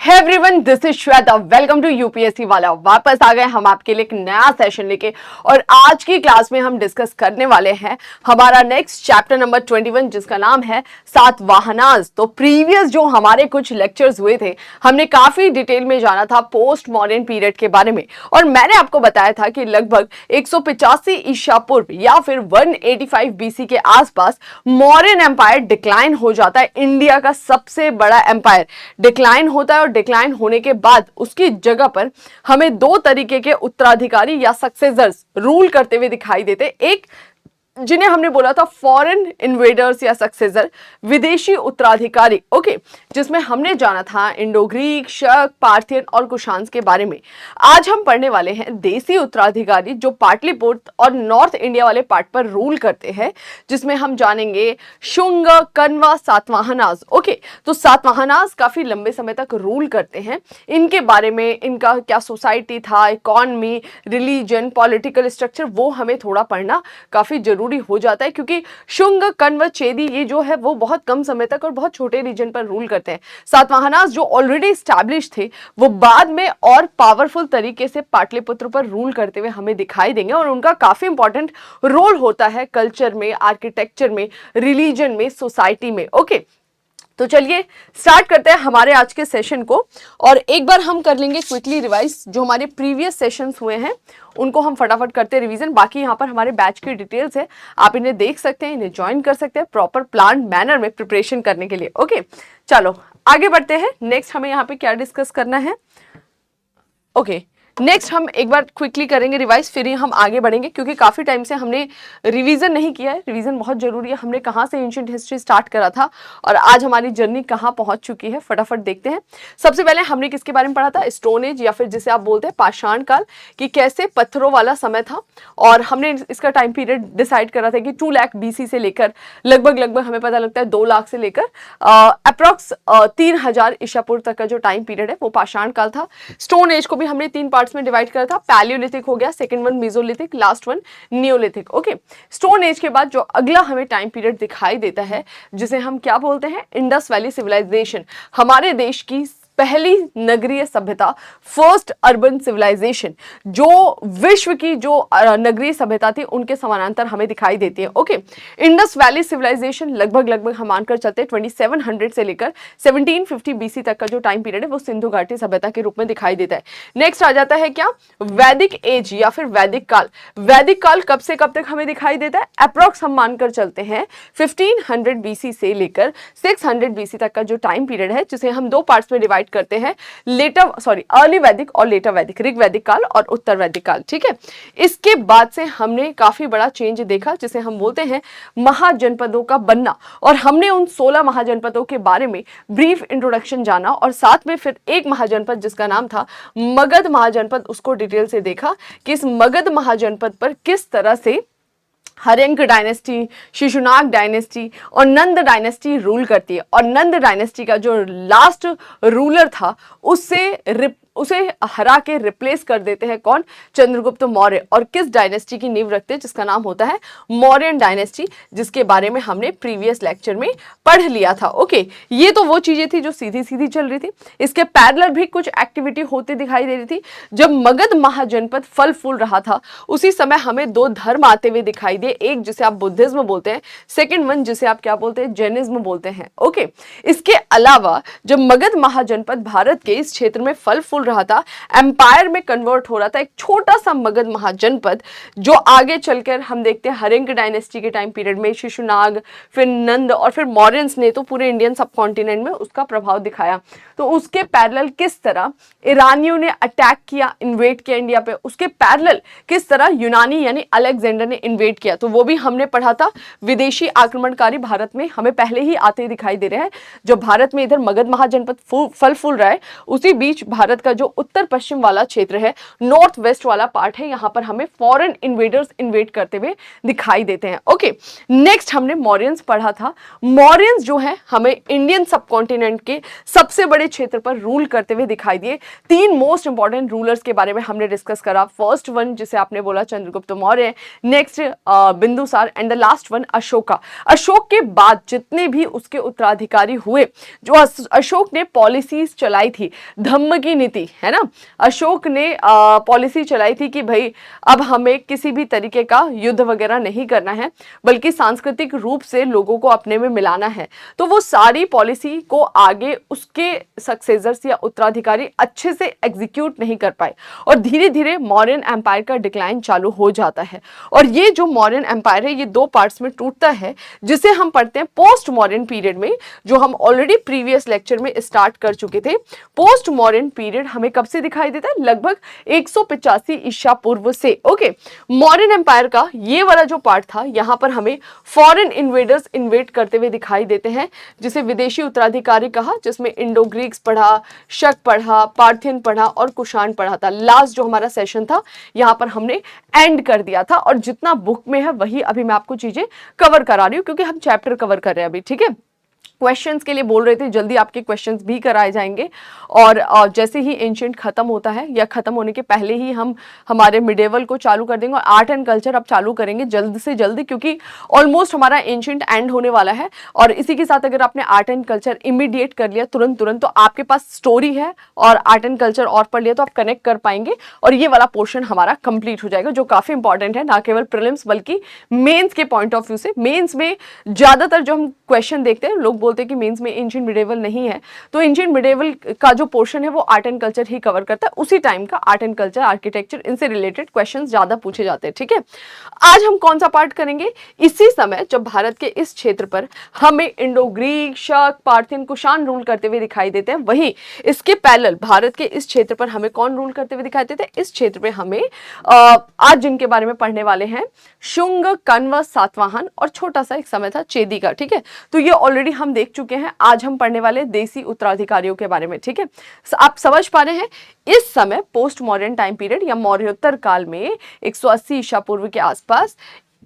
Hey everyone, this is Shweta. Welcome to UPSC वाला। वापस आ गए हम आपके लिए एक नया सेशन लेके। और आज की क्लास में हम डिस्कस करने वाले हैं हमारा नेक्स्ट चैप्टर नंबर 21, जिसका नाम है सातवाहनाज। तो प्रीवियस जो हमारे कुछ लेक्चर्स हुए थे, हमने काफी डिटेल में जाना था पोस्ट मॉडर्न पीरियड के बारे में। और मैंने आपको बताया था कि लगभग 185 ईसा पूर्व या फिर 185 बीसी के आसपास मौर्यन एम्पायर डिक्लाइन हो जाता है। इंडिया का सबसे बड़ा एम्पायर डिक्लाइन होता है और डिक्लाइन होने के बाद उसकी जगह पर हमें दो तरीके के उत्तराधिकारी या सक्सेसर्स रूल करते हुए दिखाई देते। एक जिन्हें हमने बोला था फॉरेन इन्वेडर्स या सक्सेसर, विदेशी उत्तराधिकारी। ओके, जिसमें हमने जाना था इंडो ग्रीक, शक, पार्थियन और कुशांस के बारे में। आज हम पढ़ने वाले हैं देसी उत्तराधिकारी जो पाटलिपुत्र और नॉर्थ इंडिया वाले पार्ट पर रूल करते हैं, जिसमें हम जानेंगे शुंग, कण्व, सातवाहनास। ओके, तो सातवाहनास काफी लंबे समय तक रूल करते हैं। इनके बारे में, इनका क्या सोसाइटी था, इकोनॉमी, रिलीजन, पॉलिटिकल स्ट्रक्चर, वो हमें थोड़ा पढ़ना काफी जरूरी हो जाता है, क्योंकि शुंग, कण्व, चेदी ये जो है वो बहुत कम समय तक और बहुत छोटे रीजन पर रूल करते हैं। सातवाहनास जो ऑलरेडी स्टैब्लिश थे, वो बाद में और पावरफुल तरीके से पाटलिपुत्र पर रूल करते हुए हमें दिखाई देंगे। और उनका काफी इंपॉर्टेंट रोल होता है कल्चर में, आर्किटेक्चर में, रिलीजन में, सोसाइटी में। ओके, तो चलिए स्टार्ट करते हैं हमारे आज के सेशन को। और एक बार हम कर लेंगे क्विकली रिवाइज जो हमारे प्रीवियस सेशंस हुए हैं, उनको हम फटाफट करते हैं रिवीजन। बाकी यहाँ पर हमारे बैच की डिटेल्स है, आप इन्हें देख सकते हैं, इन्हें ज्वाइन कर सकते हैं प्रॉपर प्लान मैनर में प्रिपरेशन करने के लिए। ओके, चलो आगे बढ़ते हैं। नेक्स्ट हमें यहाँ पे क्या डिस्कस करना है। ओके, नेक्स्ट हम एक बार क्विकली करेंगे रिवाइज, फिर ही हम आगे बढ़ेंगे, क्योंकि काफी टाइम से हमने रिवीजन नहीं किया है। रिवीजन बहुत जरूरी है। हमने कहाँ से एंशिएंट हिस्ट्री स्टार्ट करा था और आज हमारी जर्नी कहाँ पहुंच चुकी है, फटाफट देखते हैं। सबसे पहले हमने किसके बारे में पढ़ा था, स्टोन एज या फिर जिसे आप बोलते हैं पाषाण काल, कि कैसे पत्थरों वाला समय था। और हमने इसका टाइम पीरियड डिसाइड करा था कि 2 लाख बीसी से लेकर लगभग हमें पता लगता है 2 लाख से लेकर अप्रॉक्स 3000 ईसा पूर्व तक का जो टाइम पीरियड है वो पाषाण काल था। स्टोन एज को भी हमने 3 पार्ट्स में डिवाइड करा था। पैलियोलिथिक हो गया, second one Mesolithic, last one Neolithic. Okay, stone age के बाद जो अगला हमें टाइम पीरियड दिखाई देता है, जिसे हम क्या बोलते हैं, इंडस वैली सिविलाइजेशन। हमारे देश की पहली नगरीय सभ्यता, फर्स्ट अर्बन सिविलाइजेशन, जो विश्व की जो नगरीय सभ्यता थी उनके समानांतर हमें दिखाई देती है। ओके, इंडस वैली सिविलाइजेशन लगभग हम मानकर चलते हैं 2700 से लेकर 1750 बीसी तक का जो टाइम पीरियड है वो सिंधु घाटी सभ्यता के रूप में दिखाई देता है। नेक्स्ट आ जाता है क्या, वैदिक एज या फिर वैदिक काल। वैदिक काल कब से कब तक हमें दिखाई देता है, अप्रॉक्स हम मानकर चलते हैं 1500 बीसी से लेकर 600 बीसी तक का जो टाइम पीरियड है, जिसे हम 2 पार्ट्स में डिवाइड करते हैं, अर्ली वैदिक और लेटर वैदिक, ऋग वैदिक काल और उत्तर वैदिक काल। ठीक है, इसके बाद से हमने काफी बड़ा चेंज देखा, जिसे हम बोलते हैं महाजनपदों का बनना। और हमने उन 16 महाजनपदों के बारे में ब्रीफ इंट्रोडक्शन जाना, और साथ में फिर एक महाजनपद जिसका नाम था मगध महाजनपद, उसको डिटेल से देखा कि इस मगध महाजनपद पर किस तरह से हर्यंक डायनेस्टी, शिशुनाग डायनेस्टी और नंद डायनेस्टी रूल करती है। और नंद डायनेस्टी का जो लास्ट रूलर था उसे हरा के रिप्लेस कर देते हैं कौन, चंद्रगुप्त मौर्य। और किस डायनेस्टी की नींव रखते हैं, जिसका नाम होता है मौर्यन डायनेस्टी, जिसके बारे में हमने प्रीवियस लेक्चर में पढ़ लिया था। ओके, ये तो वो चीजें थी जो सीधी सीधी चल रही थी। इसके पैरेलल भी कुछ एक्टिविटी होती दिखाई दे रही थी। जब मगध महाजनपद फल फूल रहा था, उसी समय हमें 2 धर्म आते हुए दिखाई दिए, एक जिसे आप बुद्धिज्म बोलते हैं, सेकेंड वन जिसे आप क्या बोलते हैं, जैनिज्म बोलते हैं। ओके, इसके अलावा जब मगध महाजनपद भारत के इस क्षेत्र में फल फूल रहा था, एम्पायर में कन्वर्ट हो रहा था, एक छोटा सा मगध महाजनपद, जो आगे चलकर हम देखते हैं हर्यंक डायनेस्टी के टाइम पीरियड में शिशुनाग, फिर नंद और फिर मौर्यंस ने तो पूरे इंडियन सब कॉन्टिनेंट में उसका प्रभाव दिखाया। तो उसके पैरेलल किस तरह ईरानियों ने अटैक किया, इन्वेड किया इंडिया पे, उसके पैरेलल किस तरह यूनानी यानी अलेक्जेंडर ने इन्वेड किया, तो वो भी हमने पढ़ा था। विदेशी आक्रमणकारी भारत में हमें पहले ही आते दिखाई दे रहे हैं। जो भारत में इधर मगध महाजनपद फल फूल रहा है, उसी बीच भारत का का जो उत्तर पश्चिम वाला क्षेत्र है, नॉर्थ वेस्ट वाला पार्ट है, यहाँ पर हमें फॉरेन इन्वेडर्स इन्वेड करते हुए दिखाई देते हैं। ओके, नेक्स्ट हमने मौर्यंस पढ़ा था। मौर्यंस जो है हमें इंडियन सबकॉन्टिनेंट के सबसे बड़े क्षेत्र पर रूल करते हुए दिखाई दिए। 3 मोस्ट इंपॉर्टेंट रूलर्स के बारे में हमने डिस्कस करा। फर्स्ट वन जिसे आपने बोला Chandragupta Maurya, next Bindusara and the last one Ashoka. Ashok के बाद जितने भी उसके उत्तराधिकारी हुए, जो अशोक ने पॉलिसीज चलाई थी, धम्म की नीति है ना, अशोक ने पॉलिसी चलाई थी कि भाई अब हमें किसी भी तरीके का युद्ध वगैरह नहीं करना है, बल्कि सांस्कृतिक रूप से लोगों को अपने में मिलाना है। तो वो सारी पॉलिसी को आगे उसके सक्सेसर्स या उत्तराधिकारी अच्छे से एग्जीक्यूट नहीं कर पाए और धीरे धीरे मौर्यन एम्पायर का डिक्लाइन चालू हो जाता है। और ये जो मौर्यन एम्पायर है ये 2 पार्ट्स में टूटता है, जिसे हम पढ़ते हैं पोस्ट मौर्यन पीरियड में, जो हम ऑलरेडी प्रीवियस लेक्चर में स्टार्ट कर चुके थे। पोस्ट मौर्यन पीरियड हमें कब से दिखाई देता है? लगभग 185 ईसा पूर्व से। ओके, मौर्यन एम्पायर का ये वाला जो पार्ट था, यहां पर हमें फॉरेन इन्वेडर्स इन्वेड करते हुए दिखाई देते हैं, जिसे विदेशी उत्तराधिकारी कहा, जिसमें इंडो ग्रीक्स पढ़ा, शक पढ़ा, पार्थियन पढ़ा और कुषाण पढ़ा था। लास्ट जो हमारा सेशन था यहां पर हमने एंड कर दिया था, और जितना बुक में है वही अभी मैं आपको चीजें कवर करा रही हूं, क्योंकि हम चैप्टर कवर कर रहे हैं अभी। ठीक है, क्वेश्चंस के लिए बोल रहे थे, जल्दी आपके क्वेश्चंस भी कराए जाएंगे। और जैसे ही एंशिएंट खत्म होता है या खत्म होने के पहले ही हम हमारे मिडेवल को चालू कर देंगे, और आर्ट एंड कल्चर अब चालू करेंगे जल्द से जल्दी, क्योंकि ऑलमोस्ट हमारा एंशिएंट एंड होने वाला है। और इसी के साथ अगर आपने आर्ट एंड कल्चर इमीडिएट कर लिया तुरंत तो आपके पास स्टोरी है और आर्ट एंड कल्चर और पढ़ लिया तो आप कनेक्ट कर पाएंगे, और ये वाला पोर्शन हमारा कंप्लीट हो जाएगा, जो काफी इंपॉर्टेंट है, ना केवल प्रीलिम्स बल्कि मेंस के पॉइंट ऑफ व्यू से। मेंस में ज्यादातर जो हम क्वेश्चन देखते हैं, लोग बोलते हैं कि मेंस में एंशिएंट मिडेवल नहीं है, तो एंशिएंट मिडेवल का जो पोर्शन है वो art and culture he cover करता है। उसी टाइम का आर्ट एंड कल्चर, आर्किटेक्चर, इनसे रिलेटेड क्वेश्चंस ज्यादा पूछे जाते हैं। ठीक है, आज हम कौन सा पार्ट करेंगे? इसी समय जब भारत के इस क्षेत्र पर हमें इंडो ग्रीक, शक, पार्थियन, कुषाण रूल करते हुए दिखाई देते हैं, वहीं इसके पैरेलल भारत के इस क्षेत्र पर हमें कौन रूल करते हुए दिखाई देते हैं? इस क्षेत्र पे हमें आज जिनके बारे में पढ़ने वाले हैं, शुंग, कण्व, सातवाहन, और छोटा सा एक समय था चेदी का। ठीक है, तो ये ऑलरेडी हम देख चुके हैं। आज हम पढ़ने वाले देसी उत्तराधिकारियों के बारे में। ठीक है, आप समझ पा रहे हैं? इस समय पोस्ट मॉडर्न टाइम पीरियड या मौर्योत्तर काल में 180 ईसा पूर्व के आसपास,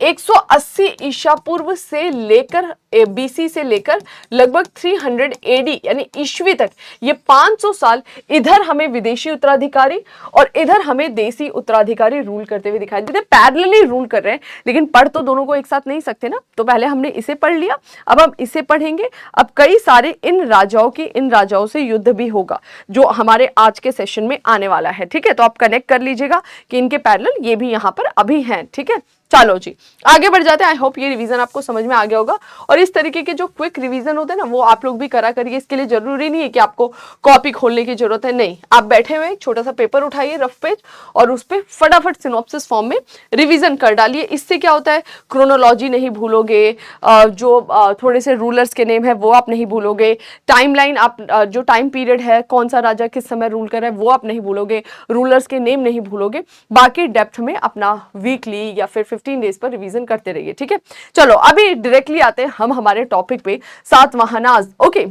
180 ईसा पूर्व से लेकर बीसी से लेकर लगभग 300 एडी यानी ईस्वी तक, ये 500 साल इधर हमें विदेशी उत्तराधिकारी और इधर हमें देसी उत्तराधिकारी रूल करते हुए दिखाई देते। पैरेलली रूल कर रहे हैं, लेकिन पढ़ तो दोनों को एक साथ नहीं सकते ना। तो पहले हमने इसे पढ़ लिया, अब हम इसे पढ़ेंगे। अब कई सारे इन राजाओं से युद्ध भी होगा, जो हमारे आज के सेशन में आने वाला है। ठीक है, तो आप कनेक्ट कर लीजिएगा कि इनके पैरेलल ये भी यहाँ पर अभी हैं। ठीक है, चलो जी आगे बढ़ जाते हैं। आई होप ये रिवीजन आपको समझ में आ गया होगा, और इस तरीके के जो क्विक रिवीजन होते हैं ना, वो आप लोग भी करा करिए। इसके लिए जरूरी नहीं है कि आपको कॉपी खोलने की जरूरत है, नहीं, आप बैठे हुए एक छोटा सा पेपर उठाइए, रफ पेज, और उस पर फटाफट सिनॉप्सिस फॉर्म में रिवीजन कर डालिए। इससे क्या होता है, क्रोनोलॉजी नहीं भूलोगे, जो थोड़े से रूलर्स के नेम है वो आप नहीं भूलोगे, टाइमलाइन आप जो टाइम पीरियड है, कौन सा राजा किस समय रूल कर रहा है वो आप नहीं भूलोगे, रूलर्स के नेम नहीं भूलोगे। बाकी डेप्थ में अपना वीकली या फिर 15 डेज पर रिवीजन करते रहिए। ठीक है, चलो अभी डायरेक्टली आते हैं हम हमारे टॉपिक पे, सातवाहनास। ओके,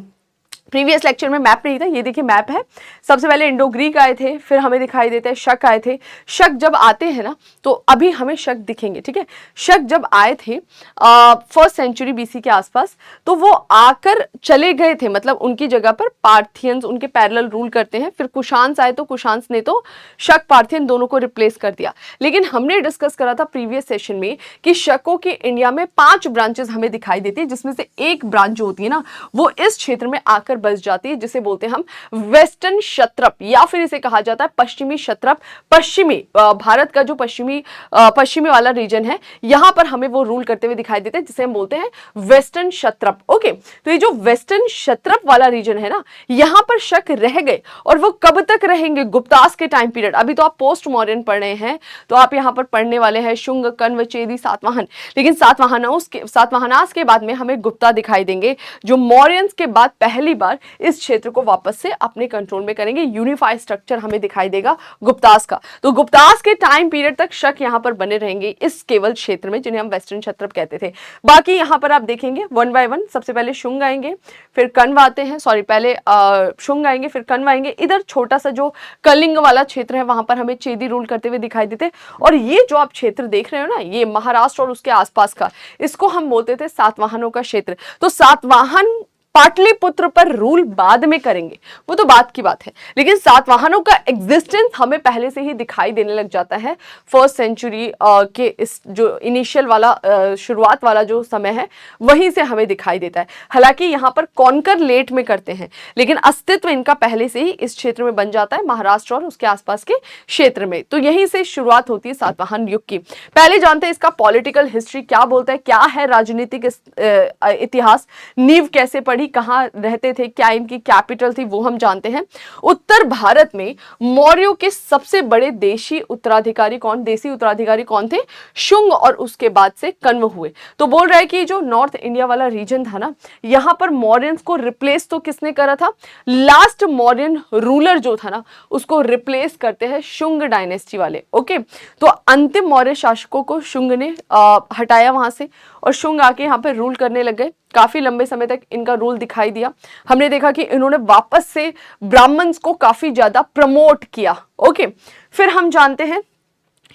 प्रीवियस लेक्चर में मैप नहीं था, ये देखिए मैप है। सबसे पहले इंडो ग्रीक आए थे, फिर हमें दिखाई देते हैं शक आए थे। शक जब आते हैं ना, तो अभी हमें शक दिखेंगे। ठीक है, शक जब आए थे 1st सेंचुरी बीसी के आसपास, तो वो आकर चले गए थे, मतलब उनकी जगह पर पार्थियंस उनके पैरेलल रूल करते हैं। फिर कुषाण्स आए, तो कुषाण्स ने तो शक पार्थियन दोनों को रिप्लेस कर दिया। लेकिन हमने डिस्कस करा था प्रीवियस सेशन में कि शकों की इंडिया में 5 ब्रांचेस हमें दिखाई देती है, जिसमें से एक ब्रांच जो होती है ना, वो इस क्षेत्र में आकर बस जाती है, जिसे बोलते हैं हम वेस्टर्न क्षत्रप, या फिर इसे कहा जाता है पश्चिमी क्षत्रप। पश्चिमी भारत का जो पश्चिमी वाला रीजन है, यहां पर हमें वो रूल करते हुए दिखाई देते हैं, जिसे हम बोलते हैं वेस्टर्न क्षत्रप। ओके, तो ये जो वेस्टर्न क्षत्रप वाला रीजन है ना, यहां पर शक रह गए, और वो कब तक रहेंगे? गुप्तास के टाइम पीरियड। अभी तो आप पोस्ट मॉडर्न पढ़ रहे हैं, तो आप यहां पर पढ़ने वाले हैं शुंग, कण्व, चेदी, सातवाहन। लेकिन सातवाहनास के बाद में हमें गुप्ता दिखाई देंगे, जो मौर्यंस के बाद पहली बार इस क्षेत्र को वापस से अपने कंट्रोल में करेंगे। यूनिफाइड स्ट्रक्चर हमें दिखाई देगा गुप्तास का। तो गुप्तास के टाइम पीरियड तक शक यहाँ पर बने रहेंगे इस केवल क्षेत्र में, जिन्हें हम वेस्टर्न क्षत्रप कहते थे। बाकी यहाँ पर आप देखेंगे वन बाय वन, सबसे पहले शुंग आएंगे, फिर कण्व आते हैं, सॉरी पहले शुंग आएंगे फिर कण्व आएंगे। इधर छोटा सा जो कलिंग वाला क्षेत्र है वहां पर हमें चेदी रूल करते हुए दिखाई देते। और ये जो आप क्षेत्र देख रहे हो ना, ये महाराष्ट्र और उसके आसपास का, इसको हम बोलते थे सातवाहनों का क्षेत्र। तो सातवाहन पाटलिपुत्र पर रूल बाद में करेंगे, वो तो बात की बात है, लेकिन सातवाहनों का एग्जिस्टेंस हमें पहले से ही दिखाई देने लग जाता है। फर्स्ट सेंचुरी के इस जो इनिशियल वाला शुरुआत वाला जो समय है वहीं से हमें दिखाई देता है। हालांकि यहाँ पर कॉन्कर लेट में करते हैं, लेकिन अस्तित्व इनका पहले से ही इस क्षेत्र में बन जाता है, महाराष्ट्र और उसके आसपास के क्षेत्र में। तो यहीं से शुरुआत होती है सातवाहन युग की। पहले जानते हैं इसका पॉलिटिकल हिस्ट्री क्या बोलता है, क्या है राजनीतिक इतिहास, नींव कैसे पड़ी, कहां रहते थे, क्या इनकी कैपिटल थी, वो हम जानते हैं। उत्तर भारत में मौर्यों के सबसे बड़े देशी उत्तराधिकारी कौन थे? शुंग, और उसके बाद से कण्व हुए। तो बोल रहा है कि जो नॉर्थ इंडिया वाला रीजन था ना, यहां पर मौर्यंस को रिप्लेस तो किसने करा था? लास्ट मौर्यन रूलर जो था ना, उसको रिप्लेस करते हैं शुंग डायनेस्टी वाले। ओके, तो अंतिम मौर्य शासकों को शुंग ने हटाया वहां से, और शुंग आके यहाँ पे रूल करने लग गए। काफी लंबे समय तक इनका रूल दिखाई दिया। हमने देखा कि इन्होंने वापस से ब्राह्मण्स को काफी ज्यादा प्रमोट किया। ओके, फिर हम जानते हैं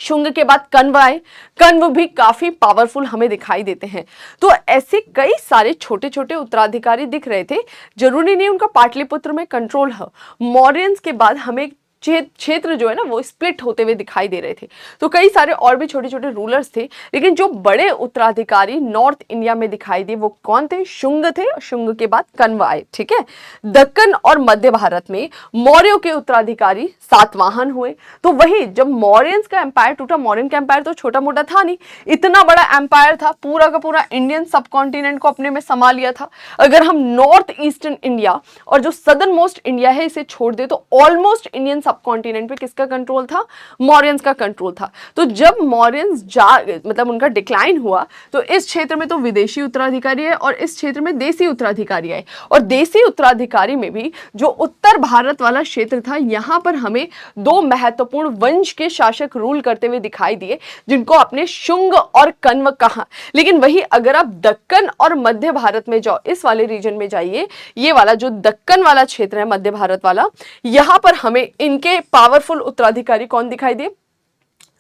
शुंग के बाद कण्व आए। कण्व भी काफी पावरफुल हमें दिखाई देते हैं। तो ऐसे कई सारे छोटे छोटे उत्तराधिकारी दिख रहे थे, जरूरी नहीं उनका पाटलिपुत्र में कंट्रोल हो। मौर्यंस के बाद हमें क्षेत्र जो है ना वो स्प्लिट होते हुए दिखाई दे रहे थे। तो कई सारे और भी छोटे छोटे रूलर्स थे, लेकिन जो बड़े उत्तराधिकारी नॉर्थ इंडिया में दिखाई दिए वो कौन थे? शुंग थे, और शुंग के बाद कण्व आए। ठीक है, दक्कन और मध्य भारत में मौर्यों के उत्तराधिकारी सातवाहन हुए। तो वही जब मौर्यंस का एम्पायर टूटा, मौर्यन का एम्पायर तो छोटा मोटा था नहीं, इतना बड़ा एम्पायर था, पूरा का पूरा इंडियन सब कॉन्टिनेंट को अपने में समा लिया था। अगर हम नॉर्थ ईस्टर्न इंडिया और जो सदर्न मोस्ट इंडिया है इसे छोड़ दे, तो ऑलमोस्ट इंडियन सब कॉन्टिनेंट पे किसका कंट्रोल था? मौर्यंस का कंट्रोल था। तो जब मौर्यंस मतलब उनका डिक्लाइन हुआ, तो इस क्षेत्र में तो विदेशी उत्तराधिकारी है और इस क्षेत्र में देसी उत्तराधिकारी है। और देसी उत्तराधिकारी में भी जो उत्तर भारत वाला क्षेत्र था, यहां पर हमें दो महत्वपूर्ण वंश के शासक रूल करते हुए दिखाई दिए, जिनको आपने शुंग और कण्व कहा। लेकिन वही अगर आप दक्कन और मध्य भारत में जाओ, इस वाले रीजन में जाइए, ये वाला जो दक्कन वाला क्षेत्र है मध्य भारत वाला, यहां पर हमें इनके पावरफुल उत्तराधिकारी कौन दिखाई दिए?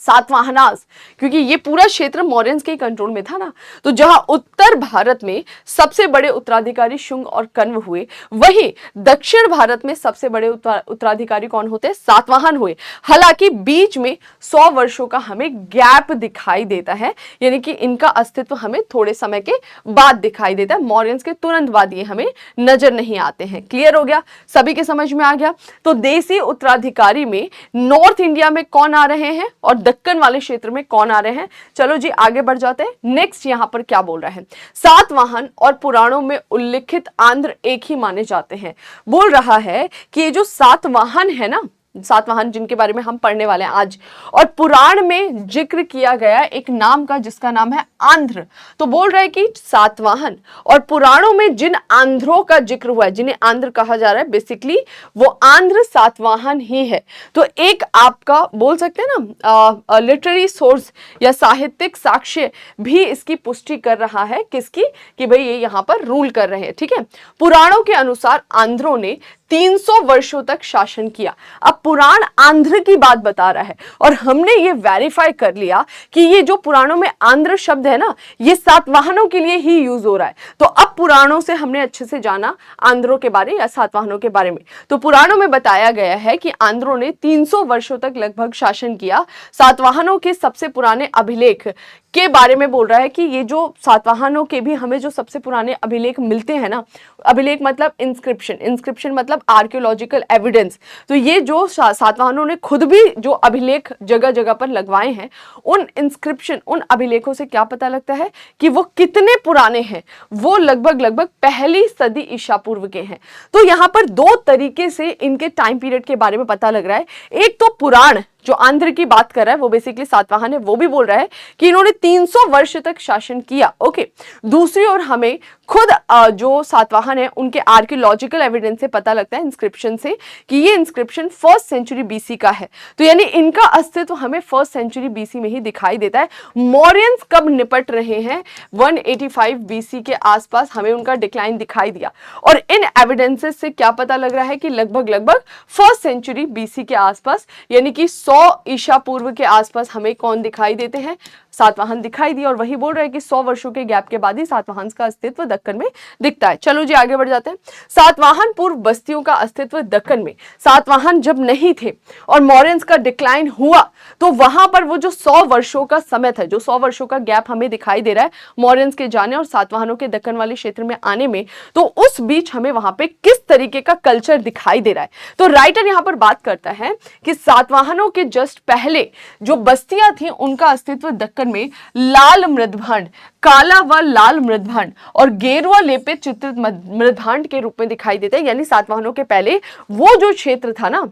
सातवाहनास, क्योंकि ये पूरा क्षेत्र मौर्यंस के कंट्रोल में था ना। तो जहां उत्तर भारत में सबसे बड़े उत्तराधिकारी शुंग और कण्व हुए, वहीं दक्षिण भारत में सबसे बड़े उत्तराधिकारी कौन होते? सातवाहन हुए। हालांकि बीच में 100 वर्षों का हमें गैप दिखाई देता है, यानी कि इनका अस्तित्व हमें थोड़े समय के बाद दिखाई देता है, मौर्यंस के तुरंत बाद ये हमें नजर नहीं आते हैं। क्लियर हो गया? सभी के समझ में आ गया? तो देसी उत्तराधिकारी में नॉर्थ इंडिया में कौन आ रहे हैं और दक्कन वाले क्षेत्र में कौन आ रहे हैं? चलो जी आगे बढ़ जाते हैं। नेक्स्ट यहां पर क्या बोल रहा है? सातवाहन और पुराणों में उल्लिखित आंध्र एक ही माने जाते हैं। बोल रहा है कि ये जो सातवाहन है ना, सातवाहन जिनके बारे में हम पढ़ने वाले हैं आज, और पुराण में जिक्र किया गया एक नाम का जिसका नाम है आंध्र। तो बोल रहा है कि सातवाहन और पुराणों में जिन आंध्रों का जिक्र हुआ है, जिन्हें आंध्र कहा जा रहा है, बेसिकली वो आंध्र सातवाहन ही है। तो एक आपका बोल सकते हैं ना लिटरेरी सोर्स या साहित्यिक साक्ष्य भी इसकी पुष्टि कर रहा है, किसकी? कि भाई ये यहाँ पर रूल कर रहे हैं। ठीक है, पुराणों के अनुसार आंध्रों ने 300 वर्षों तक शासन किया। अब पुराण आंध्र की बात बता रहा है, और हमने ये वेरीफाई कर लिया कि ये जो पुराणों में आंध्र शब्द है ना, ये सातवाहनों के लिए ही यूज हो रहा है। तो अब पुराणों से हमने अच्छे से जाना आंध्रों के बारे या सातवाहनों के बारे में। तो पुराणों में बताया गया है कि आंध्रों ने 300 वर्षों तक लगभग शासन किया। सातवाहनों के सबसे पुराने अभिलेख के बारे में बोल रहा है कि ये जो सातवाहनों के भी हमें जो सबसे पुराने अभिलेख मिलते हैं ना, अभिलेख मतलब इंस्क्रिप्शन, इंस्क्रिप्शन मतलब आर्कियोलॉजिकल एविडेंस। तो ये जो सातवाहनों ने खुद भी जो अभिलेख जगह जगह पर लगवाए हैं, उन इंस्क्रिप्शन, उन अभिलेखों से क्या पता लगता है कि वो कितने पुराने हैं? वो लगभग पहली सदी ईसा पूर्व के हैं। तो यहाँ पर दो तरीके से इनके टाइम पीरियड के बारे में पता लग रहा है। एक तो पुराण जो आंध्र की बात कर रहा है वो बेसिकली सातवाहन है, वो भी बोल रहा है कि इन्होंने 300 वर्ष तक शासन किया। ओके, दूसरी ओर हमें खुद जो सातवाहन है उनके आर्कियोलॉजिकल एविडेंस से पता लगता है, इंस्क्रिप्शन से, कि ये इंस्क्रिप्शन 1st सेंचुरी बीसी का है। तो यानी इनका अस्तित्व हमें 1st सेंचुरी बीसी में ही दिखाई देता है। मौर्यंस कब निपट रहे हैं? 185 बीसी के आसपास हमें उनका डिक्लाइन दिखाई दिया। और इन एविडेंसेस से क्या पता लग रहा है कि लगभग 1st सेंचुरी बीसी के आसपास, यानी कि 100 ईसा पूर्व के आसपास हमें कौन दिखाई देते हैं? सातवाहन दिखाई दिए। और वही बोल रहे हैं कि 100 वर्षों के गैप के बाद ही सातवाहन का अस्तित्व दक्कन में दिखता है। चलो जी आगे बढ़ जाते हैं। सातवाहन पूर्व बस्तियों का अस्तित्व दक्कन में, सातवाहन जब नहीं थे और मौर्यंस का डिक्लाइन हुआ तो वहां पर वो जो 100 वर्षों का समय था, जो 100 वर्षों का गैप हमें दिखाई दे रहा है मौर्यंस के जाने और सातवाहनों के दक्कन वाले क्षेत्र में आने में, तो उस बीच हमें वहां पे किस तरीके का कल्चर दिखाई दे रहा है। तो राइटर यहां पर बात करता है कि सातवाहनों के जस्ट पहले जो बस्तियां थी उनका अस्तित्व दक्कन में लाल मृदभांड, काला व लाल मृदभांड और गेरुआ लेपित चित्रित मृदभांड के रूप में दिखाई देता है। यानी सातवाहनों के पहले वो जो क्षेत्र था ना,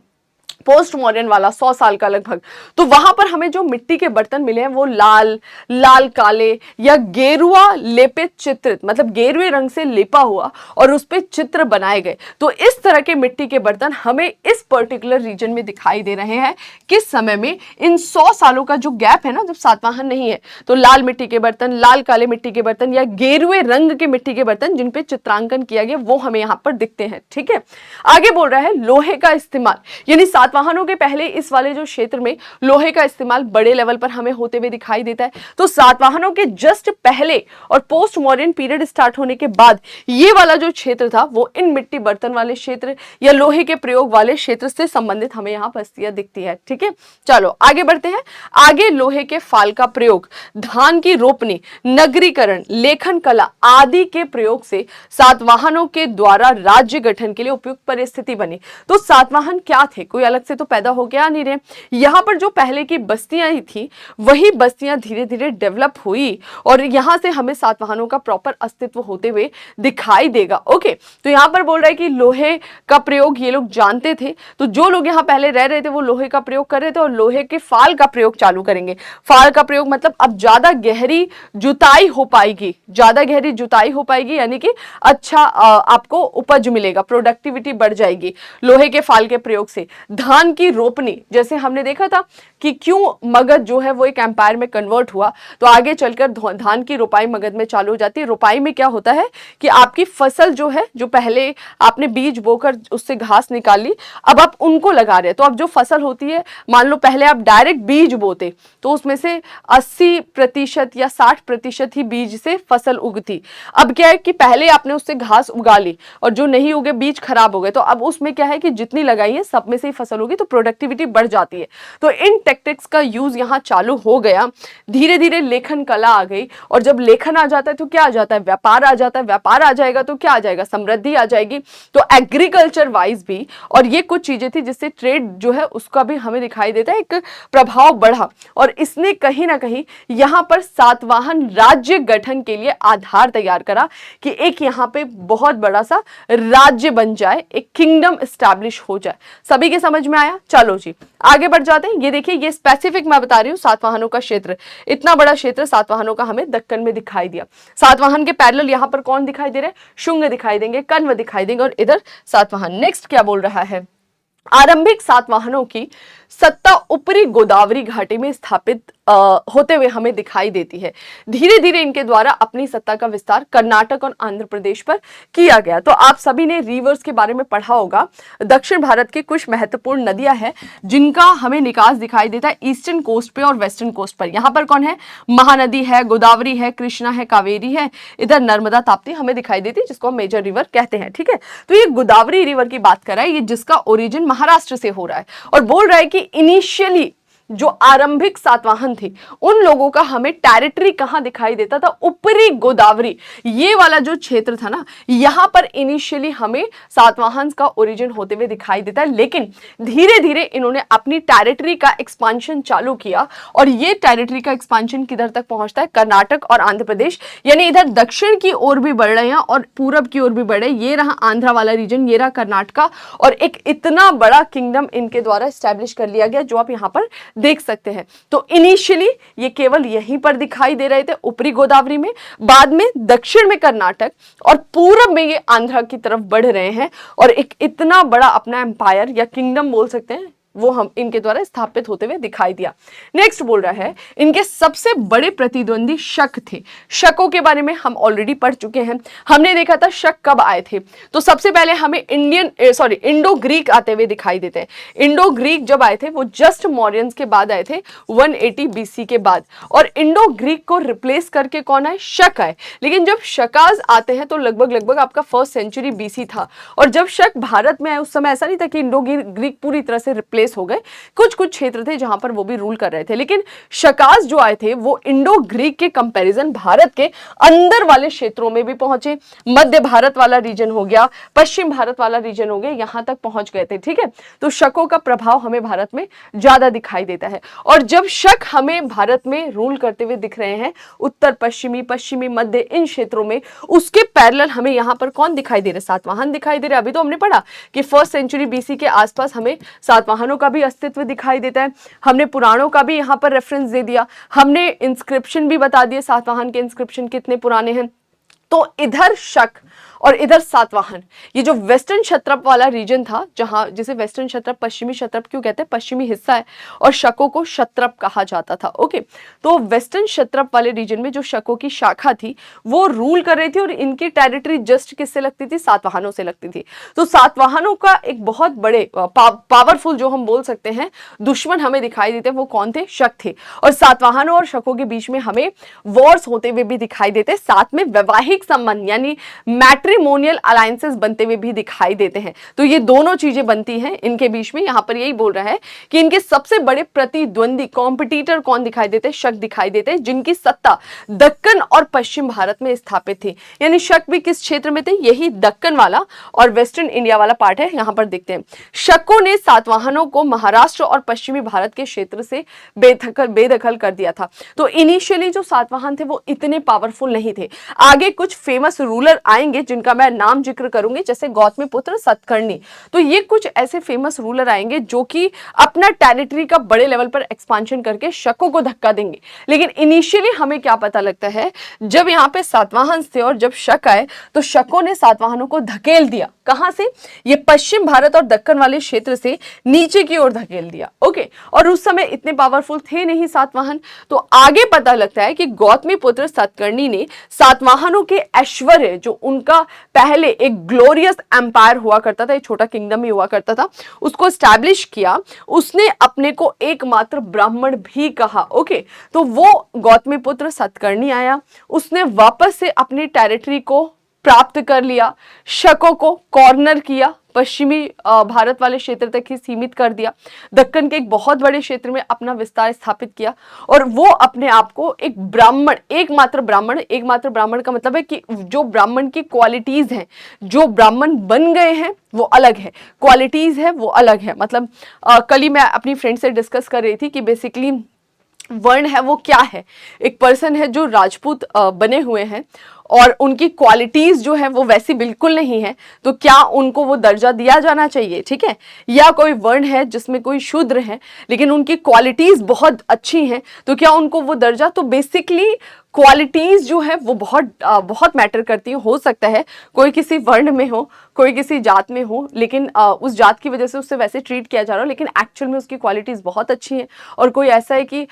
पोस्ट मॉडर्न वाला 100 साल का लगभग, तो वहां पर हमें जो मिट्टी के बर्तन मिले हैं वो लाल, लाल काले या गेरुआ लेपित चित्रित, मतलब गेरुए रंग से लेपा हुआ और उस पे चित्र बनाए गए। तो इस तरह के मिट्टी के बर्तन हमें इस पर्टिकुलर रीजन में दिखाई दे रहे हैं। किस समय में? इन 100 सालों का जो गैप है ना, जब सातवाहन नहीं है, तो लाल मिट्टी के बर्तन, लाल काले मिट्टी के बर्तन या गेरुए रंग के मिट्टी के बर्तन जिनपे चित्रांकन किया गया वो हमें यहां पर दिखते हैं। ठीक है, आगे बोल रहा है लोहे का इस्तेमाल, यानी सातवाहनों के पहले इस वाले जो क्षेत्र में लोहे का इस्तेमाल बड़े लेवल पर हमें होते हुए दिखाई देता है। तो सातवाहनों के जस्ट पहले और पोस्ट मॉडर्न पीरियड स्टार्ट होने के बाद ये वाला जो क्षेत्र था वो इन मिट्टी बर्तन वाले क्षेत्र या लोहे के प्रयोग वाले क्षेत्र से संबंधित हमें यहाँ बस्तियां दिखती है। ठीक है, चलो आगे बढ़ते हैं। आगे लोहे के फाल का प्रयोग, धान की रोपनी, नगरीकरण, लेखन कला आदि के प्रयोग से सातवाहनों के द्वारा राज्य गठन के लिए उपयुक्त परिस्थिति बनी। तो सातवाहन क्या थे? कोई अलग से तो पैदा हो गया नहीं रहे। यहां पर जो पहले की बस्तियां ही थी वही बस्तियां धीरे धीरे डेवलप हुई और यहां से हमें सातवाहनों का प्रॉपर अस्तित्व होते हुए दिखाई देगा। ओके, तो यहां पर बोल रहा है कि लोहे का प्रयोग ये लोग जानते थे, तो जो लोग यहां पहले रह रहे थे वो लोहे का प्रयोग कर रहे थे और लोहे के फाल का प्रयोग चालू करेंगे। फाल का प्रयोग मतलब अब ज्यादा गहरी जुताई हो पाएगी, ज्यादा गहरी जुताई हो पाएगी, यानी कि अच्छा आपको उपज मिलेगा, प्रोडक्टिविटी बढ़ जाएगी लोहे के फाल के प्रयोग से। धान की रोपनी, जैसे हमने देखा था कि क्यों मगध जो है वो एक एम्पायर में कन्वर्ट हुआ, तो आगे चलकर धान की रोपाई मगध में चालू हो जाती है। रोपाई में क्या होता है कि आपकी फसल जो है, जो पहले आपने बीज बोकर उससे घास निकाली, अब आप उनको लगा रहे हैं, तो अब जो फसल होती है, मान लो पहले आप डायरेक्ट बीज बोते तो उसमें से 80% या 60% ही बीज से फसल उगती। अब क्या है कि पहले आपने उससे घास उगा ली और जो नहीं उगे बीज खराब हो गए, तो अब उसमें क्या है कि जितनी लगाई है सब में से ही फसल होगी, तो प्रोडक्टिविटी बढ़ जाती है। तो इन टेक्टिक्स का यूज यहाँ चालू हो गया। धीरे धीरे लेखन कला आ गई और जब लेखन आ जाता है तो क्या आ जाता है? व्यापार आ जाता है। व्यापार आ जाएगा तो क्या आ जाएगा? समृद्धि आ जाएगी। तो एग्रीकल्चर वाइज भी, और ये कुछ चीजें थी जिससे ट्रेड जो है उसका भी हमें दिखाई देता है एक प्रभाव बढ़ा, और इसने कहीं ना कहीं यहाँ पर सातवाहन राज्य गठन के लिए आधार तैयार करा कि एक यहाँ पे बहुत बड़ा सा राज्य बन जाए, एक किंगडम एस्टैब्लिश हो जाए। सभी के समझ में आया? चलो जी आगे बढ़ जाते हैं। ये देखिए, ये स्पेसिफिक मैं बता रही हूँ सातवाहनों का क्षेत्र, इतना बड़ा क्षेत्र सातवाहनों का हमें दक्कन में दिखाई दिया। सातवाहन के पैरेलल यहाँ पर कौन दिखाई दे रहे हैं? शुंग दिखाई देंगे, कण्व दिखाई देंगे और इधर सातवाहन। नेक्स्ट क्या बोल रहा है? आरंभिक सातवाहनों की सत्ता ऊपरी गोदावरी घाटी में स्थापित होते हुए हमें दिखाई देती है। धीरे धीरे इनके द्वारा अपनी सत्ता का विस्तार कर्नाटक और आंध्र प्रदेश पर किया गया। तो आप सभी ने रिवर्स के बारे में पढ़ा होगा। दक्षिण भारत की कुछ महत्वपूर्ण नदियां हैं जिनका हमें निकास दिखाई देता है ईस्टर्न कोस्ट पे और वेस्टर्न कोस्ट पर। यहाँ पर कौन है? महानदी है, गोदावरी है, कृष्णा है, कावेरी है, इधर नर्मदा ताप्ती हमें दिखाई देती है, जिसको हम मेजर रिवर कहते हैं। ठीक है, तो ये गोदावरी रिवर की बात कर रहा है, ये जिसका ओरिजिन महाराष्ट्र से हो रहा है और बोल रहा है कि इनिशियली जो आरंभिक सातवाहन थे उन लोगों का हमें टेरिटरी कहां दिखाई देता था, ऊपरी गोदावरी, ये वाला जो क्षेत्र था ना, यहां पर इनिशियली हमें सातवाहन का ओरिजिन होते हुए दिखाई देता है। लेकिन धीरे धीरे इन्होंने अपनी टेरिटरी का एक्सपांशन चालू किया और ये टेरिटरी का एक्सपांशन किधर तक पहुंचता है, कर्नाटक और आंध्र प्रदेश, यानी इधर दक्षिण की ओर भी बढ़ रहे हैं और पूरब की ओर भी बढ़ रहे हैं। ये रहा आंध्रा वाला रीजन, ये रहा कर्नाटका, और एक इतना बड़ा किंगडम इनके द्वारा स्टैब्लिश कर लिया गया जो आप यहां पर देख सकते हैं। तो इनिशियली ये केवल यहीं पर दिखाई दे रहे थे ऊपरी गोदावरी में, बाद में दक्षिण में कर्नाटक और पूरब में ये आंध्रा की तरफ बढ़ रहे हैं और एक इतना बड़ा अपना एम्पायर या किंगडम बोल सकते हैं वो हम इनके द्वारा स्थापित होते हुए दिखाई दिया। नेक्स्ट बोल रहा है इनके सबसे बड़े प्रतिद्वंदी शक थे। शकों के बारे में हम ऑलरेडी पढ़ चुके हैं, हमने देखा था शक कब आए थे। तो सबसे पहले हमें इंडो ग्रीक आते हुए दिखाई देते हैं। इंडो ग्रीक जब आए थे वो जस्ट मौर्यंस के बाद आए थे, 180 BC के बाद, और इंडो ग्रीक को रिप्लेस करके कौन आए, शक आए। लेकिन जब शकाज आते हैं तो लगभग आपका 1st सेंचुरी BC था, और जब शक भारत में आए उस समय ऐसा नहीं था कि इंडो ग्रीक पूरी तरह से रिप्लेस हो गए, कुछ क्षेत्र थे जहां पर वो भी रूल कर रहे थे। लेकिन शकाज जो आए थे वो इंडो ग्रीक के कंपैरिजन भारत के अंदर वाले क्षेत्रों में भी पहुंचे, मध्य भारत वाला रीजन हो गया, पश्चिम भारत वाला रीजन हो गया, यहां तक पहुंच गए थे। ठीक है, तो शकों का प्रभाव हमें भारत में ज्यादा दिखाई देता है। और जब शक हमें भारत में रूल करते हुए दिख रहे हैं उत्तर पश्चिमी मध्य इन क्षेत्रों में, उसके पैरेलल हमें यहां पर कौन दिखाई दे रहे, सातवाहन दिखाई दे रहे। अभी तो हमने पढ़ा कि 1st सेंचुरी BC के आसपास हमें सातवाहनों का भी अस्तित्व दिखाई देता है, हमने पुराणों का भी यहां पर रेफरेंस दे दिया, हमने इंस्क्रिप्शन भी बता दिए सातवाहन के इंस्क्रिप्शन कितने पुराने हैं। तो इधर शक और इधर सातवाहन, ये जो वेस्टर्न क्षत्रप वाला रीजन था, जहां जिसे वेस्टर्न क्षत्रप पश्चिमी क्षत्रप क्यों कहते हैं, पश्चिमी हिस्सा है, और शकों को क्षत्रप कहा जाता था। ओके, तो वेस्टर्न क्षत्रप वाले रीजन में जो शकों की शाखा थी वो रूल कर रही थी और इनकी टेरिटरी जस्ट किससे लगती थी, सातवाहनों से लगती थी। तो सातवाहनों का एक बहुत बड़े पावरफुल जो हम बोल सकते हैं दुश्मन हमें दिखाई देते, वो कौन थे, शक थे। और सातवाहनों और शकों के बीच में हमें वॉर्स होते हुए भी दिखाई देते, साथ में वैवाहिक संबंध यानी मैट्रिमोनियल अलायंसेस बनते हुए भी दिखाई देते हैं। तो ये दोनों चीजें बनती हैं इनके बीच में। यहां पर यही बोल रहा है कि इनके सबसे बड़े प्रतिद्वंदी कॉम्पिटिटर कौन दिखाई देते, शक दिखाई देते, जिनकी सत्ता दक्कन और पश्चिम भारत में स्थापित थी। यानी शक भी किस क्षेत्र में थे, यही दक्कन वाला और वेस्टर्न इंडिया वाला पार्ट है, यहां पर देखते हैं। शकों ने सातवाहनों को महाराष्ट्र और पश्चिमी भारत के क्षेत्र से बेदखल कर दिया था। तो इनिशियली जो सातवाहन थे वो इतने पावरफुल नहीं थे। आगे कुछ फेमस रूलर आएंगे जिनका मैं नाम जिक्र करूंगी, जैसे गौतमीपुत्र सतकर्णी। तो ये कुछ ऐसे फेमस रूलर आएंगे जो कि अपना टेरिटरी का बड़े लेवल पर एक्सपांशन करके शकों को धक्का देंगे। लेकिन इनिशियली हमें क्या पता लगता है, जब यहाँ पे सातवाहन थे और जब शक आए तो शकों ने सातवाहनों को धकेल दिया। कहां से, ये पश्चिम भारत और दक्कन वाले क्षेत्र से नीचे की ओर धकेल दिया। ओके, और उस समय इतने पावरफुल थे नहीं सातवाहन। तो आगे पता लगता है कि गौतमीपुत्र सतकर्णी ने सातवाहनों के ऐश्वर्य, जो उनका पहले एक ग्लोरियस एम्पायर हुआ करता था, एक छोटा किंगडम ही हुआ करता था, उसको स्टैब्लिश किया। उसने अपने को एकमात्र ब्राह्मण भी कहा। ओके, तो वो गौतमीपुत्र सतकर्णी आया, उसने वापस से अपनी टेरिटरी को प्राप्त कर लिया, शकों को कॉर्नर किया, पश्चिमी भारत वाले क्षेत्र तक ही सीमित कर दिया, दक्कन के एक बहुत बड़े क्षेत्र में अपना विस्तार स्थापित किया, और वो अपने आप को एक ब्राह्मण, एकमात्र ब्राह्मण का मतलब है कि जो ब्राह्मण की क्वालिटीज हैं, जो ब्राह्मण बन गए हैं वो अलग है, क्वालिटीज है वो अलग है। मतलब कल ही मैं अपनी फ्रेंड से डिस्कस कर रही थी कि बेसिकली वर्ण है वो क्या है। एक पर्सन है जो राजपूत बने हुए हैं और उनकी क्वालिटीज जो है वो वैसी बिल्कुल नहीं है, तो क्या उनको वो दर्जा दिया जाना चाहिए, ठीक है। या कोई वर्ण है जिसमें कोई शूद्र है लेकिन उनकी क्वालिटीज बहुत अच्छी हैं, तो क्या उनको वो दर्जा, तो बेसिकली क्वालिटीज जो है वो बहुत मैटर करती है। हो सकता है कोई किसी वर्ण में हो, कोई किसी जात में हो, लेकिन उस जात की वजह से उससे वैसे ट्रीट किया जा रहा हो, लेकिन एक्चुअल में उसकी क्वालिटीज बहुत अच्छी हैं। और कोई ऐसा है कि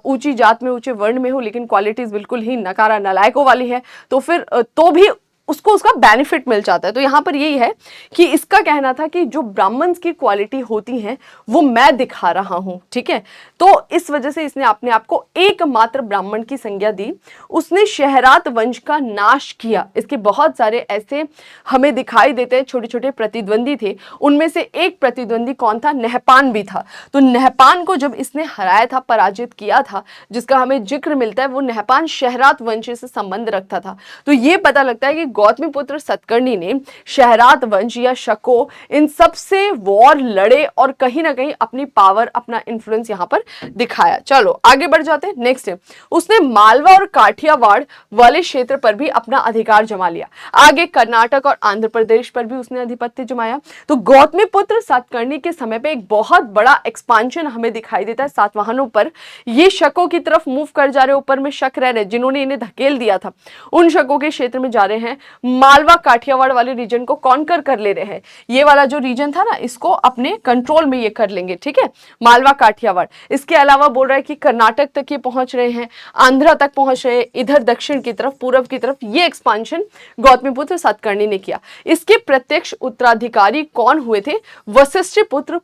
ऊंची जात में, ऊंचे वर्ण में हो, लेकिन क्वालिटीज बिल्कुल ही नकारा नालायकों वाली है, तो फिर तो भी उसको उसका बेनिफिट मिल जाता है। तो यहाँ पर यही है कि इसका कहना था कि जो ब्राह्मण्स की क्वालिटी होती है वो मैं दिखा रहा हूं, ठीक है। तो इस वजह से इसने अपने आप को एकमात्र ब्राह्मण की संज्ञा दी। उसने शहरात वंश का नाश किया। इसके बहुत सारे ऐसे हमें दिखाई देते हैं, छोटे छोटे प्रतिद्वंदी थे। उनमें से एक प्रतिद्वंदी कौन था? नहपान भी था। तो नहपान को जब इसने हराया था, पराजित किया था, जिसका हमें जिक्र मिलता है, वो नहपान शहरात वंश से संबंध रखता था। तो ये पता लगता है कि गौतमीपुत्र सतकर्णी ने शहरात वंश या शको इन सब से वॉर लड़े और कहीं ना कहीं अपनी पावर, अपना इन्फ्लुएंस यहां पर दिखाया। चलो आगे बढ़ जाते हैं। नेक्स्ट, उसने मालवा और काठियावाड़ वाले क्षेत्र पर भी अपना अधिकार जमा लिया। आगे कर्नाटक और आंध्र प्रदेश पर भी उसने अधिपत्य जमाया। तो गौतमीपुत्र सातकर्णी के समय पे एक बहुत बड़ा एक्सपांशन हमें दिखाई देता है सातवाहनों पर। ये शकों की तरफ मूव कर जा रहे, ऊपर में शक रह रहे, जिन्होंने इन्हें धकेल दिया था, उन शकों के क्षेत्र में जा रहे हैं। मालवा काठियावाड़ वाले रीजन को कॉन्कर कर ले रहे हैं। ये वाला जो रीजन था ना, इसको अपने कंट्रोल में ये कर लेंगे, ठीक है, मालवा काठियावाड़। इसके अलावा बोल रहा है कि कर्नाटक तक ये पहुंच रहे हैं, आंध्रा तक पहुंच रहे हैं, इधर दक्षिण की तरफ, पूर्व की तरफ। ये एक्सपांशन गौतमीपुत्र सातकर्णी ने किया। इसके प्रत्यक्ष उत्तराधिकारी कौन हुए थे? वशिष्ठ पुत्र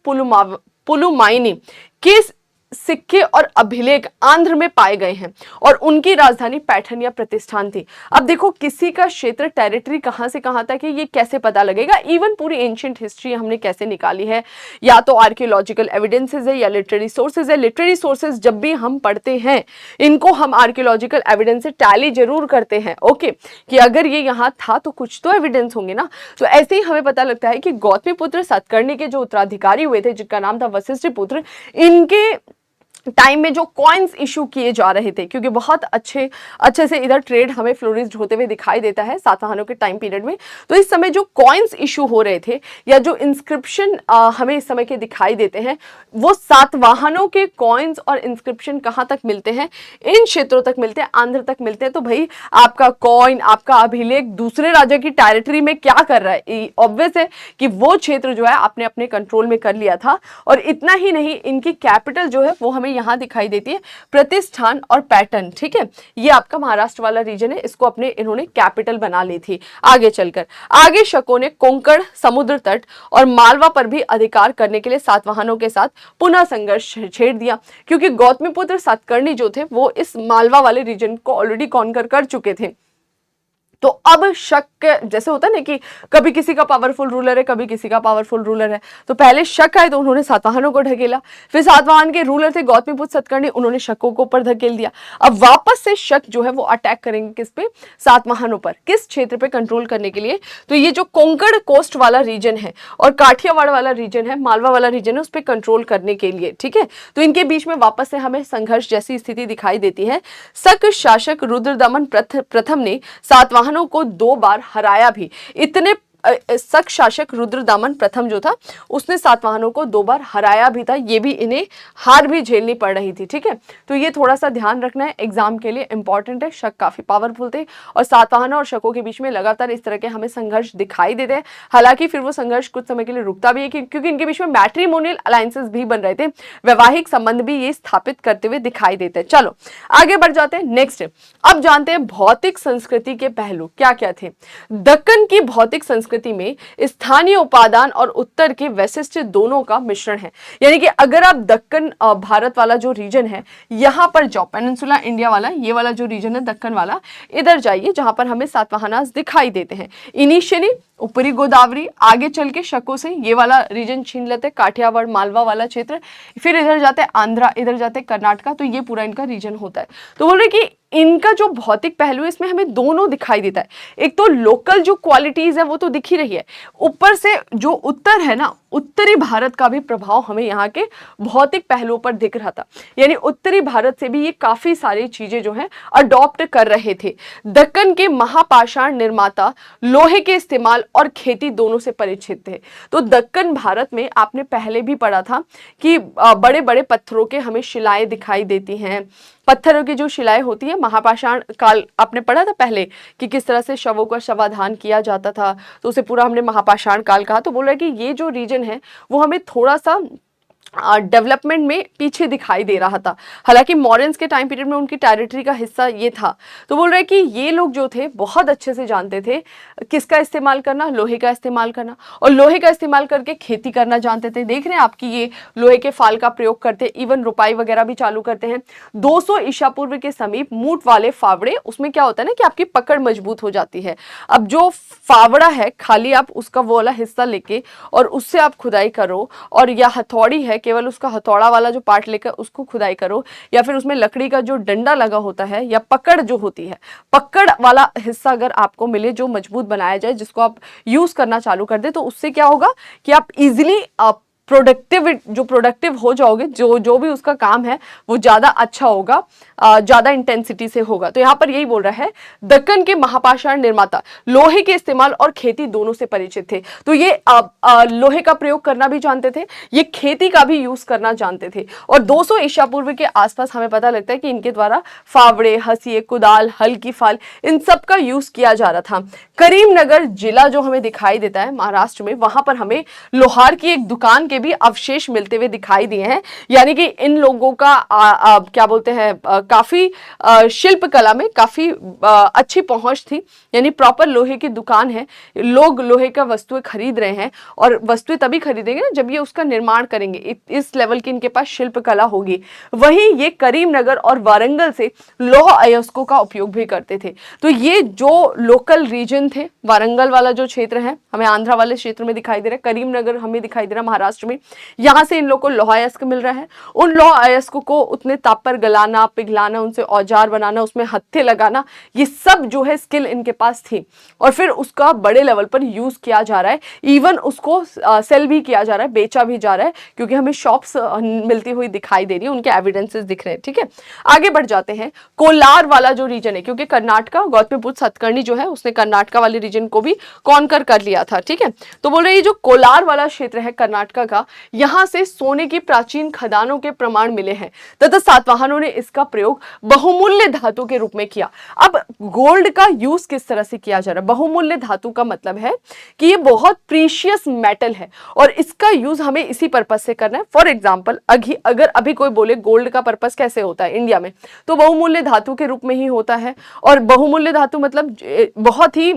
पुलुमाइनी के सिक्के और अभिलेख आंध्र में पाए गए हैं और उनकी राजधानी पैठन या प्रतिष्ठान थी। अब देखो, किसी का क्षेत्र, टेरिटरी कहां से कहां तक है, ये कैसे पता लगेगा? इवन पूरी एंशिएंट हिस्ट्री हमने कैसे निकाली है? या तो आर्कियोलॉजिकल एविडेंसेस है या लिटरेरी सोर्सेज है। लिटरेरी सोर्सेज जब भी हम पढ़ते हैं, इनको हम आर्कियोलॉजिकल एविडेंस से टैली जरूर करते हैं, ओके, कि अगर ये यहाँ था तो कुछ तो एविडेंस होंगे ना। तो ऐसे ही हमें पता लगता है कि गौतमीपुत्र सातकर्णी के जो उत्तराधिकारी हुए थे, जिनका नाम था वशिष्ठ पुत्र, इनके टाइम में जो कॉइन्स इशू किए जा रहे थे, क्योंकि बहुत अच्छे से इधर ट्रेड हमें फ्लोरिश होते हुए दिखाई देता है सातवाहनों के टाइम पीरियड में। तो इस समय जो कॉइन्स इशू हो रहे थे या जो इंस्क्रिप्शन हमें इस समय के दिखाई देते हैं, वो सातवाहनों के कॉइन्स और इंस्क्रिप्शन कहाँ तक मिलते हैं? इन क्षेत्रों तक मिलते हैं, आंध्र तक मिलते हैं। तो भाई आपका कॉइन, आपका अभिलेख दूसरे राजा की टेरिटरी में क्या कर रहा है? ऑब्वियस है कि वो क्षेत्र जो है आपने अपने कंट्रोल में कर लिया था। और इतना ही नहीं, इनकी कैपिटल जो है वो हमें यहां दिखाई देती है, प्रतिष्ठान और पैटर्न, ठीक है। ये आपका महाराष्ट्र वाला रीजन है, इसको अपने इन्होंने कैपिटल बना ली थी। आगे चलकर आगे शकों ने कोंकण, समुद्र तट और मालवा पर भी अधिकार करने के लिए सातवाहनों के साथ पुनः संघर्ष छेड़ दिया, क्योंकि गौतमीपुत्र सातकर्णी जो थे वो इस मालवा वाले रीजन को ऑलरेडी कॉन्कर कर चुके थे। तो अब शक, जैसे होता है ना कि कभी किसी का पावरफुल रूलर है, कभी किसी का पावरफुल रूलर है, तो पहले शक आए तो उन्होंने सातवाहनों को ढकेला। फिर सातवाहन के रूलर थे गौतमीपुत्र सतकर्णी, उन्होंने शकों को ऊपर धकेल दिया। अब वापस से शक जो है वो अटैक करेंगे किस पे? सातवाहनों पर। किस क्षेत्र पे? कंट्रोल करने के लिए। तो ये जो कोंकण कोस्ट वाला रीजन है और काठियावाड़ वाला रीजन है, मालवा वाला रीजन है, उस पर कंट्रोल करने के लिए, ठीक है। तो इनके बीच में वापस से हमें संघर्ष जैसी स्थिति दिखाई देती है। शक शासक रुद्रदमन प्रथम ने सातवाहन को 2 बार हराया भी। इतने शक शासक रुद्रदमन प्रथम जो था, उसने सातवाहनों को 2 बार हराया भी था। ये भी इन्हें हार भी झेलनी पड़ रही थी, ठीक है। तो ये थोड़ा सा ध्यान रखना है, एग्जाम के लिए इंपॉर्टेंट है। शक काफी पावरफुल थे और सातवाहनों और शकों के बीच में लगातार इस तरह के हमें संघर्ष दिखाई देते हैं। हालांकि फिर वो संघर्ष कुछ समय के लिए रुकता भी है, क्योंकि इनके बीच में मैट्रिमोनियल अलायंसेस भी बन रहे थे, वैवाहिक संबंध भी ये स्थापित करते हुए दिखाई देते हैं। चलो आगे बढ़ जाते हैं। नेक्स्ट, अब जानते हैं भौतिक संस्कृति के पहलू क्या क्या थे। दक्कन की भौतिक संस्कृति में स्थानीय उपादान और उत्तर के वैशिष्ट्य दोनों का मिश्रण है। यानी कि अगर आप दक्कन भारत वाला जो रीजन है, यहां पर जाओ, पेनिनसुला इंडिया वाला, ये वाला जो रीजन है दक्कन वाला, इधर जाइए जहां पर हमें सातवाहनास दिखाई देते हैं। इनिशियली ऊपरी गोदावरी, आगे चल के शकों से ये वाला रीजन छीन लेते, काठियावाड़ मालवा वाला क्षेत्र, फिर इधर जाते आंध्रा, इधर जाते कर्नाटका। तो ये पूरा इनका रीजन होता है। तो बोल रहे कि इनका जो भौतिक पहलू है इसमें हमें दोनों दिखाई देता है। एक तो लोकल जो क्वालिटीज है वो तो दिख ही रही है, ऊपर से जो उत्तर है ना, उत्तरी भारत का भी प्रभाव हमें यहाँ के भौतिक पहलुओं पर दिख रहा था। यानी उत्तरी भारत से भी ये काफी सारी चीजें जो हैं अडॉप्ट कर रहे थे। दक्कन के महापाषाण निर्माता लोहे के इस्तेमाल और खेती दोनों से परिचित थे। तो दक्कन भारत में आपने पहले भी पढ़ा था कि बड़े बड़े पत्थरों के हमें शिलाएं दिखाई देती हैं। पत्थरों की जो शिलाएं होती है, महापाषाण काल आपने पढ़ा था पहले कि किस तरह से शवों का शवाधान किया जाता था, तो उसे पूरा हमने महापाषाण काल कहा। तो बोल रहा है कि ये जो रीजन है वो हमें थोड़ा सा डेवलपमेंट में पीछे दिखाई दे रहा था। हालांकि मॉरियंस के टाइम पीरियड में उनकी टेरिटरी का हिस्सा ये था। तो बोल रहे हैं कि ये लोग जो थे बहुत अच्छे से जानते थे किसका इस्तेमाल करना, लोहे का इस्तेमाल करना, और लोहे का इस्तेमाल करके खेती करना जानते थे। देख रहे हैं आपकी ये लोहे के फाल का प्रयोग करते, इवन रुपाई वगैरह भी चालू करते हैं। 200 ईसा पूर्व के समीप मूठ वाले फावड़े, उसमें क्या होता है ना कि आपकी पकड़ मजबूत हो जाती है। अब जो फावड़ा है खाली आप उसका वो वाला हिस्सा लेके और उससे आप खुदाई करो, और या हथौड़ी है केवल उसका हथौड़ा वाला जो पार्ट लेकर उसको खुदाई करो, या फिर उसमें लकड़ी का जो डंडा लगा होता है या पकड़ जो होती है, पकड़ वाला हिस्सा अगर आपको मिले जो मजबूत बनाया जाए, जिसको आप यूज करना चालू कर दे, तो उससे क्या होगा कि आप इजिली प्रोडक्टिव हो जाओगे। जो भी उसका काम है वो ज्यादा अच्छा होगा, ज्यादा इंटेंसिटी से होगा। तो यहाँ पर यही बोल रहा है दक्कन के महापाषाण निर्माता लोहे के इस्तेमाल और खेती दोनों से परिचित थे। तो ये लोहे का प्रयोग करना भी जानते थे, ये खेती का भी यूज करना जानते थे। और 200 ईसा पूर्व के आसपास हमें पता लगता है कि इनके द्वारा फावड़े, हंसिए, कुदाल, हल की फाल, इन सब का यूज किया जा रहा था। करीमनगर जिला जो हमें दिखाई देता है महाराष्ट्र में, वहां पर हमें लोहार की एक दुकान के भी अवशेष मिलते हुए दिखाई दिए हैं। यानी कि इन लोगों का क्या बोलते हैं, काफी शिल्प कला में काफी अच्छी पहुंच थी। यानी प्रॉपर लोहे की दुकान है, लोग लोहे का वस्तुएं खरीद रहे हैं, और वस्तुएं तभी खरीदेंगे ना जब ये उसका निर्माण करेंगे। इस लेवल की इनके पास शिल्प कला होगी। वहीं ये करीमनगर और वारंगल से लौह अयस्कों का उपयोग भी करते थे। तो ये जो लोकल रीजन थे, वारंगल वाला जो क्षेत्र है हमें आंध्रा वाले क्षेत्र में दिखाई दे रहा है, करीमनगर हमें दिखाई दे रहा है महाराष्ट्र में, यहां से इन लोग को लौह अयस्क मिल रहा है। उन लौह अयस्कों को उतने ताप पर गलाना, पिघलाना, उनसे औजार बनाना, उसमें हत्थे लगाना, ये सब जो है स्किल इनके पास थी, और फिर उसका बड़े लेवल पर यूज किया जा रहा है। इवन उसको सेल भी किया जा रहा है, बेचा भी जा रहा है, क्योंकि हमें शॉप्स मिलती हुई दिखाई दे रही है, उनके एविडेंसेस दिख रहे हैं। ठीक है, आगे बढ़ जाते हैं। कोलार वाला जो रीजन है, क्योंकि कर्नाटका, गौतमीपुत्र सतकर्णी जो है उसने कर्नाटका वाले रीजन को भी कॉन्कर कर लिया था। ठीक है, तो बोल रहे हैं जो कोलार वाला क्षेत्र है कर्नाटका का, यहां से सोने की प्राचीन खदानों के प्रमाण मिले हैं, तथा सातवाहनों ने इसका प्रयोग बहुमूल्य धातु के रूप में किया। अब गोल्ड का यूज किस तरह से किया जा रहा है? बहुमूल्य धातु का मतलब है कि ये बहुत प्रीशियस मेटल है, और इसका यूज हमें इसी पर्पस से करना है। फॉर एग्जाम्पल, अगर अभी कोई बोले गोल्ड का पर्पस कैसे होता है इंडिया में, तो बहुमूल्य धातु के रूप में ही होता है। और बहुमूल्य धातु मतलब बहुत ही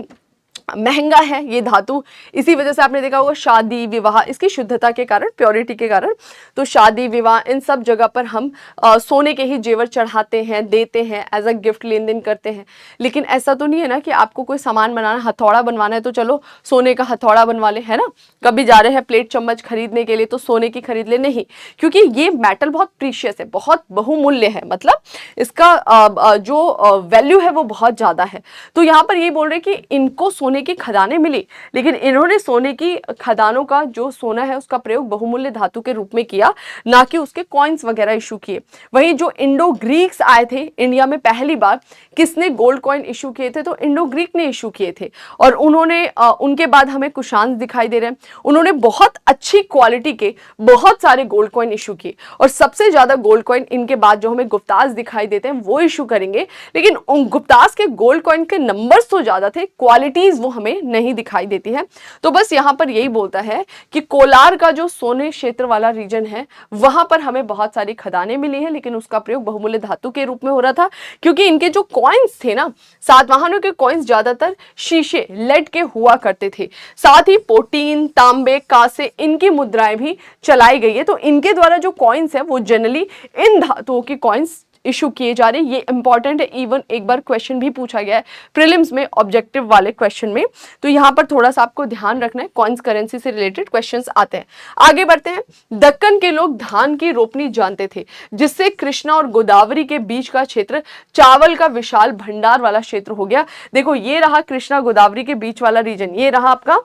महंगा है ये धातु। इसी वजह से आपने देखा होगा शादी विवाह, इसकी शुद्धता के कारण, प्योरिटी के कारण, तो शादी विवाह इन सब जगह पर हम सोने के ही जेवर चढ़ाते हैं, देते हैं, एज अ गिफ्ट लेन देन करते हैं। लेकिन ऐसा तो नहीं है ना कि आपको कोई सामान बनाना, हथौड़ा बनवाना है तो चलो सोने का हथौड़ा बनवा ले, है ना। कभी जा रहे हैं प्लेट चम्मच खरीदने के लिए तो सोने की खरीद ले, नहीं, क्योंकि ये मेटल बहुत प्रीशियस है, बहुत बहुमूल्य है, मतलब इसका जो वैल्यू है वो बहुत ज्यादा है। तो यहाँ पर ये बोल रहे कि इनको सोने की खदानें मिली, लेकिन इन्होंने सोने की खदानों का जो सोना है उसका प्रयोग बहुमूल्य धातु के रूप में किया, ना कि उसके कॉइन्स वगैरह इशू किए। वहीं जो इंडो ग्रीक्स आए थे इंडिया में पहली बार, किसने गोल्ड कॉइन इशू किए थे? तो इंडो ग्रीक ने इशू किए थे। और उन्होंने उनके बाद हमें कुशांस दिखाई दे रहे हैं, उन्होंने बहुत अच्छी क्वालिटी के बहुत सारे गोल्ड कॉइन इशू किए। और सबसे ज्यादा गोल्ड कॉइन इनके बाद जो हमें गुप्तास दिखाई देते हैं वो इशू करेंगे, लेकिन उन गुप्तास के गोल्ड कॉइन के नंबर्स तो ज्यादा थे, क्वालिटीज वो हमें नहीं दिखाई देती है। तो बस यहां पर यही बोलता है कि कोलार का जो सोने क्षेत्र वाला रीजन है वहां पर हमें बहुत सारी खदानें मिली हैं, लेकिन उसका प्रयोग बहुमूल्य धातु के रूप में हो रहा था, क्योंकि इनके जो कॉइन्स थे ना, सातवाहनों के कॉइन्स ज्यादातर शीशे, लेड के हुआ करते थे। साथ ही पोटीन, तांबे, कांसे, इनकी मुद्राएं भी चलाई गई है। तो इनके द्वारा जो कॉइन्स है वो जनरली इन धातुओं के कॉइन्स इशू किए जा रहे हैं। ये इंपॉर्टेंट है, इवन एक बार क्वेश्चन भी पूछा गया है प्रीलिम्स में, ऑब्जेक्टिव वाले क्वेश्चन में। तो यहां पर थोड़ा सा आपको ध्यान रखना है, कॉइन्स करेंसी से रिलेटेड क्वेश्चंस आते हैं। आगे बढ़ते हैं। दक्कन के लोग धान की रोपनी जानते थे, जिससे कृष्णा और गोदावरी के बीच का क्षेत्र चावल का विशाल भंडार वाला क्षेत्र हो गया। देखो ये रहा कृष्णा गोदावरी के बीच वाला रीजन, ये रहा आपका,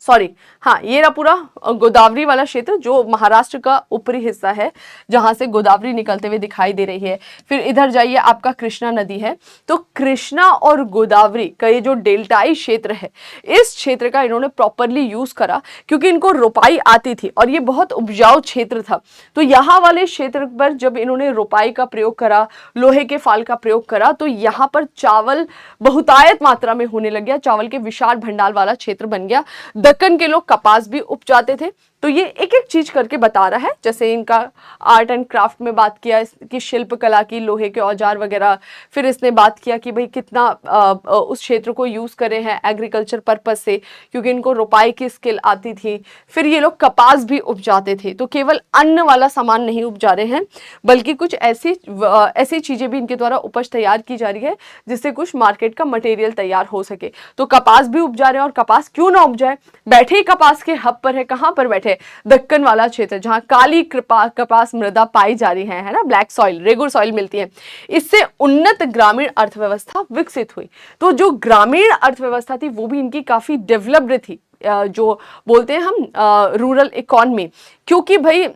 सॉरी हाँ, ये रहा पूरा गोदावरी वाला क्षेत्र जो महाराष्ट्र का ऊपरी हिस्सा है, जहां से गोदावरी निकलते हुए दिखाई दे रही है। फिर इधर जाइए, आपका कृष्णा नदी है। तो कृष्णा और गोदावरी का ये जो डेल्टाई क्षेत्र है, इस क्षेत्र का इन्होंने प्रॉपरली यूज करा, क्योंकि इनको रोपाई आती थी और ये बहुत उपजाऊ क्षेत्र था। तो यहाँ वाले क्षेत्र पर जब इन्होंने रोपाई का प्रयोग करा, लोहे के फाल का प्रयोग करा, तो यहाँ पर चावल बहुतायत मात्रा में होने लग गया, चावल के विशाल भंडार वाला क्षेत्र बन गया। दक्कन के लोग कपास भी उपजाते थे, तो ये एक एक चीज करके बता रहा है, जैसे इनका आर्ट एंड क्राफ्ट में बात किया कि शिल्प कला की, लोहे के औजार वगैरह। फिर इसने बात किया कि भाई कितना उस क्षेत्र को यूज करे हैं एग्रीकल्चर पर्पज से, क्योंकि इनको रोपाई की स्किल आती थी। फिर ये लोग कपास भी उपजाते थे, तो केवल अन्न वाला सामान नहीं उपजा रहे हैं, बल्कि कुछ ऐसी चीजें भी इनके द्वारा उपज तैयार की जा रही है जिससे कुछ मार्केट का मटेरियल तैयार हो सके। तो कपास भी उपजा रहे हैं, और कपास क्यों ना उपजाए, बैठे ही कपास के हब पर है। कहां पर बैठे? दक्कन वाला क्षेत्र, जहां काली कपास मृदा पाई जा रही है ना, ब्लैक सॉइल, रेगुर सॉइल मिलती है। इससे उन्नत ग्रामीण अर्थव्यवस्था विकसित हुई। तो जो ग्रामीण अर्थव्यवस्था थी वो भी इनकी काफी डेवलप्ड थी, जो बोलते हैं हम रूरल इकोनॉमी, क्योंकि भाई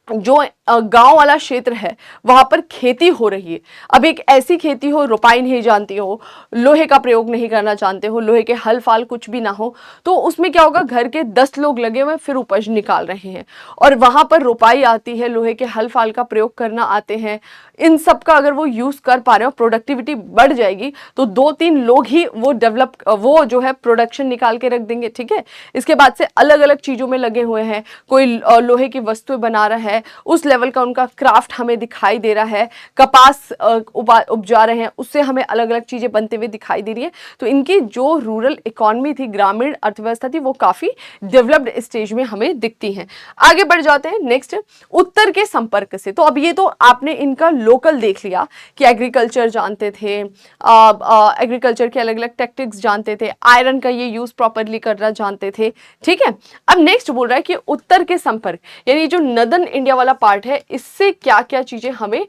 जो गांव वाला क्षेत्र है वहां पर खेती हो रही है। अब एक ऐसी खेती हो, रोपाई नहीं जानती हो, लोहे का प्रयोग नहीं करना जानते हो, लोहे के हल फाल कुछ भी ना हो, तो उसमें क्या होगा, घर के 10 लोग लगे हुए फिर उपज निकाल रहे हैं, और वहां पर रोपाई आती है, लोहे के हल फाल का प्रयोग करना आते हैं। इन सब का अगर वो यूज कर पा रहे हो, प्रोडक्टिविटी बढ़ जाएगी, तो 2-3 लोग ही वो जो है प्रोडक्शन निकाल के रख देंगे। ठीक है, इसके बाद से अलग अलग चीजों में लगे हुए हैं, कोई लोहे की वस्तुएं बना रहा है, उस लेवल का उनका क्राफ्ट हमें दिखाई दे रहा है, कपास उपजा रहे हैं, उससे हमें अलग अलग चीजें बनते हुए दिखाई दे रही है। तो इनकी जो रूरल इकोनॉमी थी, ग्रामीण अर्थव्यवस्था थी, वो काफी डेवलप्ड स्टेज में हमें दिखती है। आगे बढ़ जाते हैं नेक्स्ट, उत्तर के संपर्क से। तो अब ये तो आपने इनका लोकल देख लिया कि एग्रीकल्चर जानते थे, एग्रीकल्चर के अलग अलग टेक्टिक्स जानते थे, आयरन का ये यूज प्रॉपरली करना जानते थे। ठीक है, अब नेक्स्ट बोल रहा है कि उत्तर के संपर्क, यानी जो नदर्न इंडिया वाला पार्ट है, इससे क्या क्या चीजें हमें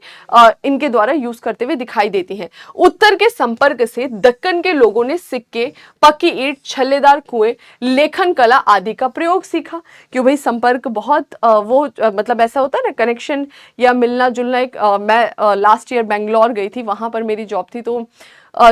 इनके द्वारा यूज करते हुए दिखाई देती हैं। उत्तर के संपर्क से दक्कन के लोगों ने सिक्के, पक्की ईंट, छल्लेदार कुएं, लेखन कला आदि का प्रयोग सीखा। क्यों भाई, संपर्क बहुत मतलब ऐसा होता है ना, कनेक्शन या मिलना जुलना। एक मैं लास्ट ईयर बेंगलोर गई थी, वहां पर मेरी जॉब थी, तो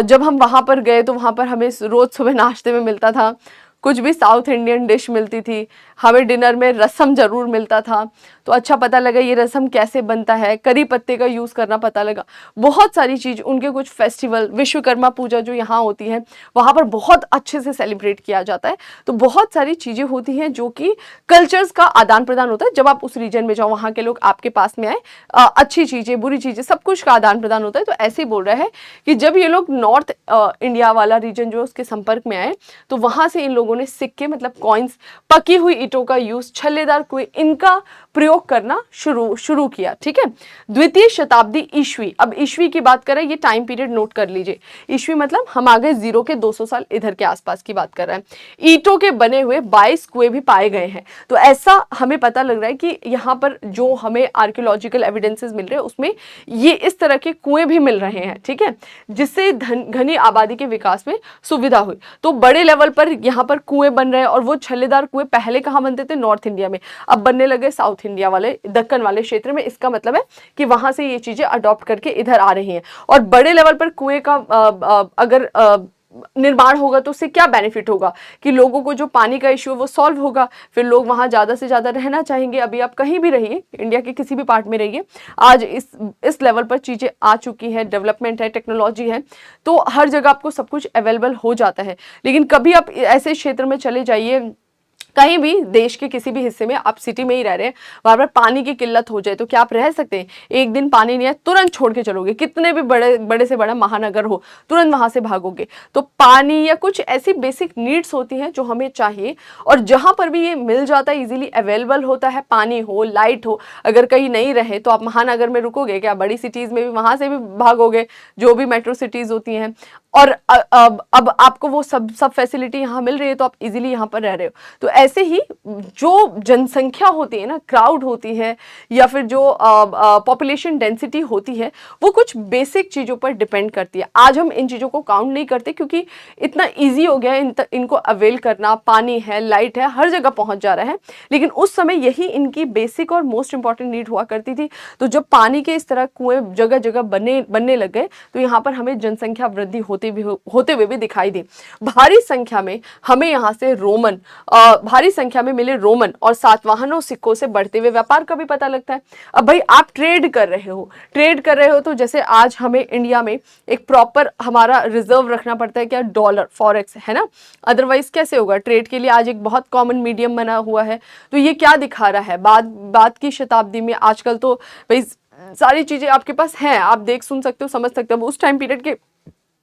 जब हम वहां पर गए तो वहां पर हमें रोज सुबह नाश्ते में मिलता था कुछ भी साउथ इंडियन डिश मिलती थी, हमें डिनर में रसम जरूर मिलता था। तो अच्छा पता लगा ये रसम कैसे बनता है, करी पत्ते का यूज़ करना पता लगा। बहुत सारी चीज़, उनके कुछ फेस्टिवल, विश्वकर्मा पूजा जो यहाँ होती है वहाँ पर बहुत अच्छे से सेलिब्रेट किया जाता है। तो बहुत सारी चीज़ें होती हैं जो कि कल्चर्स का आदान प्रदान होता है। जब आप उस रीजन में जाओ, वहाँ के लोग आपके पास में आए, अच्छी चीज़ें, बुरी चीज़ें, सब कुछ का आदान प्रदान होता है। तो ऐसे ही बोल रहा है कि जब ये लोग नॉर्थ इंडिया वाला रीजन जो उसके संपर्क में आए, तो वहाँ से इन लोगों ने सिक्के मतलब कॉइन्स, पकी हुई ईंटों का यूज, छल्लेदार कुएं, इनका प्रयोग करना शुरू किया। ठीक है, द्वितीय शताब्दी ईस्वी। अब ईस्वी की बात करें, ये टाइम पीरियड नोट कर लीजिए। ईस्वी मतलब हम आ गए 0 के 200 साल इधर के आसपास की बात कर रहे हैं। ईंटों के बने हुए 22 कुएं भी पाए गए हैं। तो ऐसा हमें पता लग रहा है कि यहाँ पर जो हमें आर्कियोलॉजिकल एविडेंसेस मिल रहे हैं उसमें ये इस तरह के कुएं भी मिल रहे हैं। ठीक है, जिससे घनी आबादी के विकास में सुविधा हुई। तो बड़े लेवल पर यहाँ पर कुएं बन रहे हैं, और वो छल्लेदार कुएं पहले कहाँ बनते थे? नॉर्थ इंडिया में, अब बनने लगे साउथ इंडिया वाले, दक्कन वाले क्षेत्र में। इसका मतलब है कि वहां से ये चीजें अडॉप्ट करके इधर आ रही हैं। और बड़े लेवल पर कुएं का अगर निर्माण होगा तो उससे क्या बेनिफिट होगा कि लोगों को जो पानी का इश्यू है वो सॉल्व होगा, फिर लोग वहां ज्यादा से ज्यादा रहना चाहेंगे। अभी आप कहीं भी रहिए, इंडिया के किसी भी पार्ट में रहिए, आज इस लेवल पर चीजें आ चुकी है, डेवलपमेंट है, टेक्नोलॉजी है, तो हर जगह आपको सब कुछ अवेलेबल हो जाता है। लेकिन कभी आप ऐसे क्षेत्र में चले जाइए, कहीं भी देश के किसी भी हिस्से में, आप सिटी में ही रह रहे हैं, वहां पर पानी की किल्लत हो जाए तो क्या आप रह सकते हैं? एक दिन पानी नहीं है, तुरंत छोड़ के चलोगे, कितने भी बड़े से बड़ा महानगर हो, तुरंत वहां से भागोगे। तो पानी या कुछ ऐसी बेसिक नीड्स होती हैं जो हमें चाहिए, और जहां पर भी ये मिल जाता है, इजीली अवेलेबल होता है, पानी हो, लाइट हो, अगर कहीं नहीं रहे तो आप महानगर में रुकोगे क्या? बड़ी सिटीज में भी वहां से भी भागोगे, जो भी मेट्रो सिटीज होती हैं। और अब आपको वो सब फैसिलिटी यहाँ मिल रही है, तो आप इजीली यहाँ पर रह रहे हो। तो ऐसे ही जो जनसंख्या होती है ना, क्राउड होती है, या फिर जो पॉपुलेशन डेंसिटी होती है, वो कुछ बेसिक चीज़ों पर डिपेंड करती है। आज हम इन चीज़ों को काउंट नहीं करते क्योंकि इतना ईजी हो गया है इनको अवेल करना, पानी है, लाइट है, हर जगह पहुँच जा रहा है। लेकिन उस समय यही इनकी बेसिक और मोस्ट इंपॉर्टेंट नीड हुआ करती थी। तो जब पानी के इस तरह कुएं जगह जगह बनने लग गए, तो यहाँ पर हमें जनसंख्या वृद्धि होती होते हुए भी दिखाई दी। भारी संख्या में हमें यहाँ से भारी संख्या में मिले रोमन और सातवाहनों सिक्कों से बढ़ते हुए व्यापार का भी पता लगता है। अब भाई आप ट्रेड कर रहे हो तो जैसे आज हमें इंडिया में एक प्रॉपर हमारा रिजर्व रखना पड़ता है, क्या, डॉलर, फॉरेक्स, है ना, अदरवाइज कैसे होगा। ट्रेड के लिए आज एक बहुत कॉमन मीडियम बना हुआ है। तो ये क्या दिखा रहा है, बाद की शताब्दी में आजकल तो भाई सारी चीजें आपके पास हैं, आप देख सुन सकते हो, समझ सकते हो। उस टाइम पीरियड के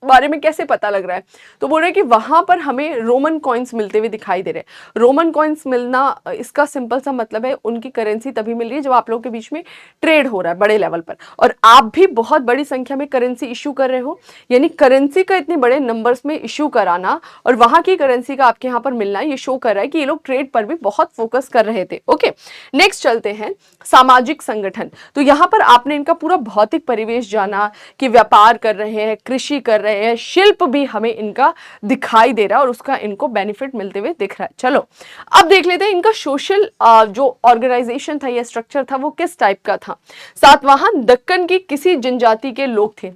बारे में कैसे पता लग रहा है, तो बोल रहे हैं कि वहां पर हमें रोमन कॉइन्स मिलते हुए दिखाई दे रहे हैं। रोमन कॉइन्स मिलना, इसका सिंपल सा मतलब है उनकी करेंसी तभी मिल रही है जब आप लोगों के बीच में ट्रेड हो रहा है बड़े लेवल पर, और आप भी बहुत बड़ी संख्या में करेंसी इशू कर रहे हो। यानी करेंसी का इतने बड़े नंबर्स में इशू कराना और वहां की करेंसी का आपके यहाँ पर मिलना, ये शो कर रहा है कि ये लोग ट्रेड पर भी बहुत फोकस कर रहे थे। ओके, नेक्स्ट चलते हैं सामाजिक संगठन। तो यहाँ पर आपने इनका पूरा भौतिक परिवेश जाना कि व्यापार कर रहे हैं, कृषि कर रहे हैं, शिल्प भी हमें इनका दिखाई दे रहा है और उसका इनको बेनिफिट मिलते हुए दिख रहा है। चलो अब देख लेते हैं इनका सोशल जो ऑर्गेनाइजेशन था या स्ट्रक्चर था वो किस टाइप का था। सातवाहन दक्कन की किसी जनजाति के लोग थे।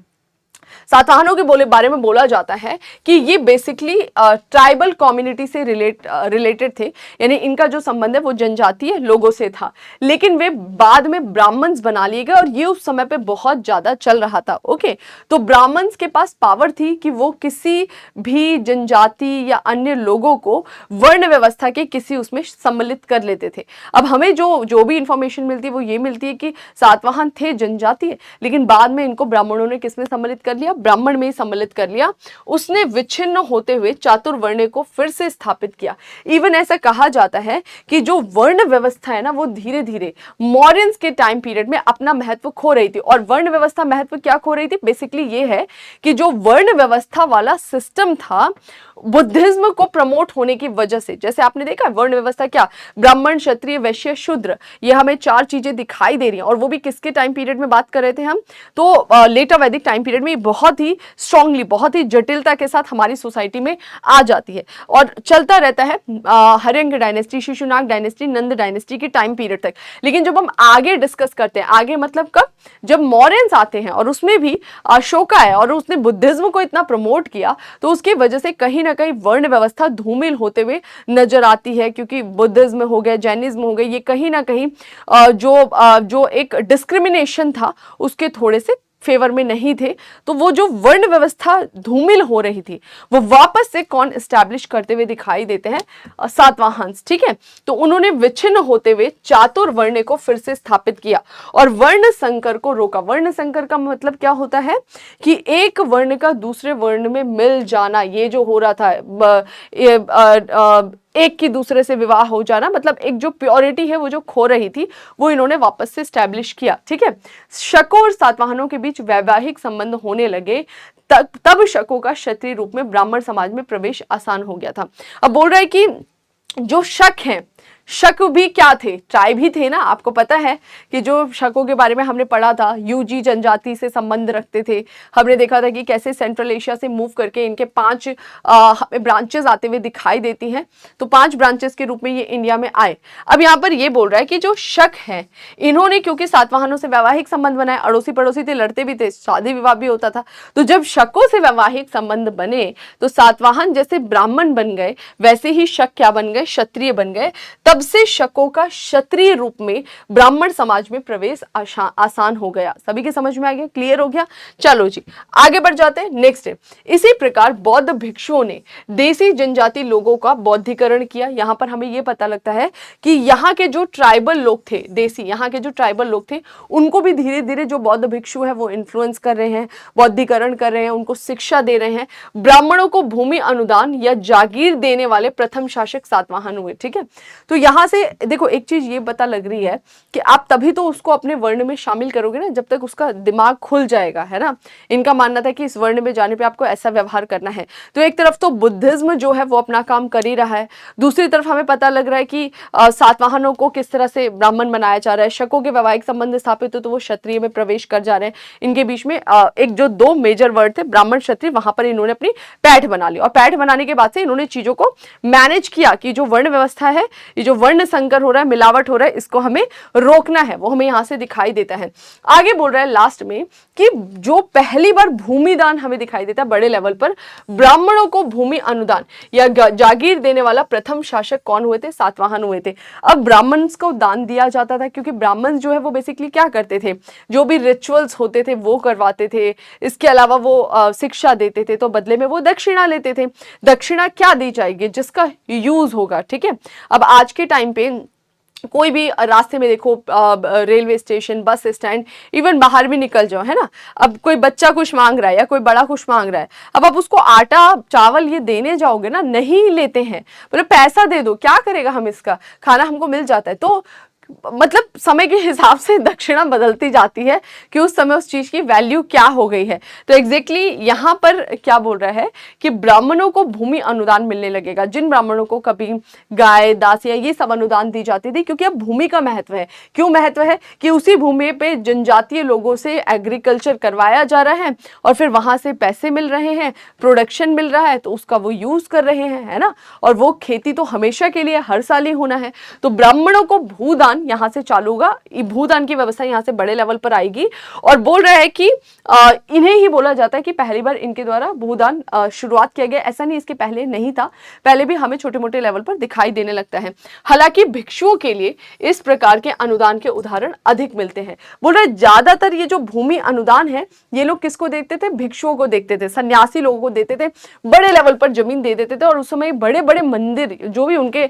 सातवाहनों के बारे में बोला जाता है कि ये बेसिकली ट्राइबल कम्युनिटी से रिलेटेड थे, यानी इनका जो संबंध है वो जनजातीय लोगों से था, लेकिन वे बाद में ब्राह्मण्स बना लिए गए और ये उस समय पे बहुत ज्यादा चल रहा था। ओके, तो ब्राह्मण्स के पास पावर थी कि वो किसी भी जनजाति या अन्य लोगों को वर्ण व्यवस्था के किसी उसमें सम्मिलित कर लेते थे। अब हमें जो भी इंफॉर्मेशन मिलती है वो ये मिलती है कि सातवाहन थे जनजातीय, लेकिन बाद में इनको ब्राह्मणों ने किसमें सम्मिलित कर लिया, ब्राह्मण में सम्मिलित कर लिया। उसने विच्छिन्न होते हुए चातुर्वर्ण को फिर से स्थापित किया। इवन ऐसा कहा जाता है कि जो वर्ण व्यवस्था है ना वो धीरे धीरे मौर्यंस के टाइम पीरियड में अपना महत्व खो रही थी। और वर्ण व्यवस्था महत्व क्या खो रही थी, बेसिकली ये है कि जो वर्ण व्यवस्था वाला सिस्टम था बुद्धिज्म को प्रमोट होने की वजह से, जैसे आपने देखा वर्ण व्यवस्था क्या, ब्राह्मण, क्षत्रिय, वैश्य, शूद्र, ये हमें 4 चीजें दिखाई दे रही हैं। और वो भी किसके टाइम पीरियड में बात कर रहे थे हम, तो लेटर वैदिक टाइम पीरियड में बहुत ही स्ट्रांगली, बहुत ही जटिलता के साथ हमारी सोसाइटी में आ जाती है और चलता रहता है हर्यंक डायनेस्टी, शिशुनाग डायनेस्टी, नंद डायनेस्टी के टाइम पीरियड तक। लेकिन जब हम आगे डिस्कस करते हैं, आगे मतलब कब, जब मौर्यंस आते हैं और उसमें भी अशोका है और उसने बुद्धिज्म को इतना प्रमोट किया, तो उसकी वजह से कहीं ना कहीं वर्ण व्यवस्था धूमिल होते हुए नजर आती है। क्योंकि बुद्धिज्म हो गया, जैनिज्म हो गया, ये कहीं ना कहीं जो एक डिस्क्रिमिनेशन था उसके थोड़े से फेवर में नहीं थे। तो वो जो वर्ण व्यवस्था धूमिल हो रही थी वो वापस से कौन एस्टैब्लिश करते हुए दिखाई देते हैं, सातवाहन। ठीक है, तो उन्होंने विच्छिन्न होते हुए चातुर्वर्ण को फिर से स्थापित किया और वर्ण संकर को रोका। वर्ण संकर का मतलब क्या होता है कि एक वर्ण का दूसरे वर्ण में मिल जाना, ये जो हो रहा था एक की दूसरे से विवाह हो जाना, मतलब एक जो प्योरिटी है वो जो खो रही थी वो इन्होंने वापस से स्टैब्लिश किया। ठीक है, शकों और सातवाहनों के बीच वैवाहिक संबंध होने लगे, तब शकों का क्षत्रिय रूप में ब्राह्मण समाज में प्रवेश आसान हो गया था। अब बोल रहा है कि जो शक हैं, शक भी क्या थे, ट्राइब ही थे ना। आपको पता है कि जो शकों के बारे में हमने पढ़ा था, यूजी जनजाति से संबंध रखते थे। हमने देखा था कि कैसे सेंट्रल एशिया से मूव करके इनके 5 ब्रांचेस आते हुए दिखाई देती हैं। तो 5 ब्रांचेस के रूप में ये इंडिया में आए। अब यहाँ पर ये बोल रहा है कि जो शक है, इन्होंने क्योंकि सातवाहनों से वैवाहिक संबंध बनाए, अड़ोसी पड़ोसी थे, लड़ते भी थे, शादी विवाह भी होता था। तो जब शकों से वैवाहिक संबंध बने तो सातवाहन जैसे ब्राह्मण बन गए, वैसे ही शक क्या बन गए, क्षत्रिय बन गए। तब से शकों का क्षत्रिय रूप में ब्राह्मण समाज में प्रवेश आसान हो गया। सभी के समझ में आ गया, क्लियर हो गया। चलो जी आगे बढ़ जाते हैं। नेक्स्ट इसी प्रकार बौद्ध भिक्षुओं ने देसी जनजाति लोगों का बौद्धीकरण किया। यहां पर हमें यह पता लगता है कि यहाँ के जो ट्राइबल लोग थे, देसी यहाँ के जो ट्राइबल लोग थे, उनको भी धीरे धीरे जो बौद्ध भिक्षु है वो इन्फ्लुएंस कर रहे हैं, बौद्धीकरण कर रहे हैं, उनको शिक्षा दे रहे हैं। ब्राह्मणों को भूमि अनुदान या जागीर देने वाले प्रथम शासक सातवाहन हुए। ठीक है, तो यहां से देखो एक चीज ये पता लग रही है कि आप तभी तो उसको अपने वर्ण में शामिल करोगे ना जब तक उसका दिमाग खुल जाएगा, है ना। इनका मानना था कि इस वर्ण में जाने पे आपको ऐसा व्यवहार करना है। तो एक तरफ तो बुद्धिज्म जो है वो अपना काम कर ही रहा है, दूसरी तरफ हमें पता लग रहा है कि सातवाहनों को किस तरह से ब्राह्मण बनाया जा रहा है। शकों के वैवाहिक संबंध स्थापित हो तो वो क्षत्रिय में प्रवेश कर जा रहे हैं। इनके बीच में एक जो 2 मेजर वर्ड थे ब्राह्मण क्षत्रिय, वहां पर इन्होंने अपनी पैठ बना ली और पैठ बनाने के बाद से इन्होंने चीजों को मैनेज किया कि जो वर्ण व्यवस्था है, ये जो वर्ण संकर हो रहा है, मिलावट हो रहा है, इसको हमें रोकना है, वो हमें यहाँ से दिखाई देता है। आगे बोल रहा है लास्ट में कि जो पहली बार भूमि दान हमें दिखाई देता है बड़े लेवल पर, ब्राह्मणों को भूमि अनुदान या जागीर देने वाला प्रथम शासक कौन हुए थे? सातवाहन हुए थे। अब ब्राह्मण्स को दान दिया जाता था क्योंकि ब्राह्मण जो है वो बेसिकली क्या करते थे, जो भी रिचुअल्स होते थे वो करवाते थे, इसके अलावा वो शिक्षा देते थे, तो बदले में वो दक्षिणा लेते थे। दक्षिणा क्या दी जाएगी? जिसका यूज होगा, ठीक है। अब आज के टाइम पे कोई भी रास्ते में देखो, railway station, bus stand, even बाहर भी निकल जाओ, है ना, अब कोई बच्चा कुछ मांग रहा है या कोई बड़ा कुछ मांग रहा है, अब आप उसको आटा चावल ये देने जाओगे ना, नहीं लेते हैं, बोले पैसा दे दो, क्या करेगा हम, इसका खाना हमको मिल जाता है। तो मतलब समय के हिसाब से दक्षिणा बदलती जाती है कि उस समय उस चीज की वैल्यू क्या हो गई है। तो एग्जैक्टली यहाँ पर क्या बोल रहा है कि ब्राह्मणों को भूमि अनुदान मिलने लगेगा। जिन ब्राह्मणों को कभी गाय, दास या ये सब अनुदान दी जाती थी, क्योंकि अब भूमि का महत्व है। क्यों महत्व है? कि उसी भूमि पे जनजातीय लोगों से एग्रीकल्चर करवाया जा रहा है और फिर वहां से पैसे मिल रहे हैं, प्रोडक्शन मिल रहा है, तो उसका वो यूज कर रहे हैं, है ना, और वो खेती तो हमेशा के लिए हर साल ही होना है। तो ब्राह्मणों को भूदान यहां से चालू होगा, भूदान की व्यवस्था यहां से बड़े लेवल पर आएगी। और बोल रहा है कि इन्हें ही बोला जाता है कि पहली बार इनके द्वारा भूदान शुरुआत किया गया। ऐसा नहीं इसके पहले नहीं था, पहले भी हमें छोटे मोटे लेवल पर दिखाई देने लगता है। हालांकि भिक्षुओं के लिए इस प्रकार के अनुदान के उदाहरण अधिक मिलते हैं। बोल रहे ज्यादातर ये जो भूमि अनुदान है, ये लोग किसको देखते थे? भिक्षुओं को देखते थे, सन्यासी लोगों को देते थे, बड़े लेवल पर जमीन दे देते थे। और उस समय बड़े बड़े मंदिर, जो भी उनके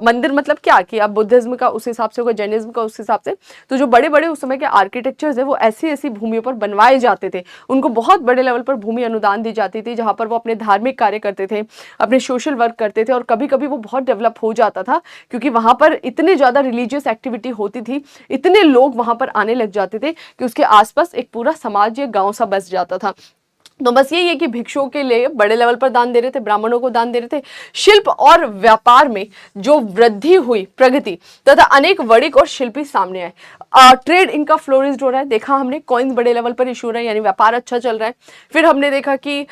मंदिर मतलब क्या कि अब बुद्धिज्म का उस हिसाब से होगा, जैनिज्म का उस हिसाब से, तो जो बड़े बड़े उस समय के आर्किटेक्चर्स है वो ऐसी ऐसी भूमियों पर बनवाए जाते थे। उनको बहुत बड़े लेवल पर भूमि अनुदान दी जाती थी, जहां पर वो अपने धार्मिक कार्य करते थे, अपने सोशल वर्क करते थे। और कभी कभी वो बहुत डेवलप हो जाता था क्योंकि वहां पर इतने ज्यादा रिलीजियस एक्टिविटी होती थी, इतने लोग वहां पर आने लग जाते थे कि उसके आसपास एक पूरा समाज या गांव सा बस जाता था। तो बस यही है कि भिक्षुओं के लिए बड़े लेवल पर दान दे रहे थे, ब्राह्मणों को दान दे रहे थे। शिल्प और व्यापार में जो वृद्धि हुई, प्रगति तथा अनेक वणिक और शिल्पी सामने आए। ट्रेड इनका फ्लोरिश्ड हो रहा है, देखा हमने, कॉइन्स बड़े लेवल पर इशू हो रहा है, यानी व्यापार अच्छा चल रहा है। फिर हमने देखा कि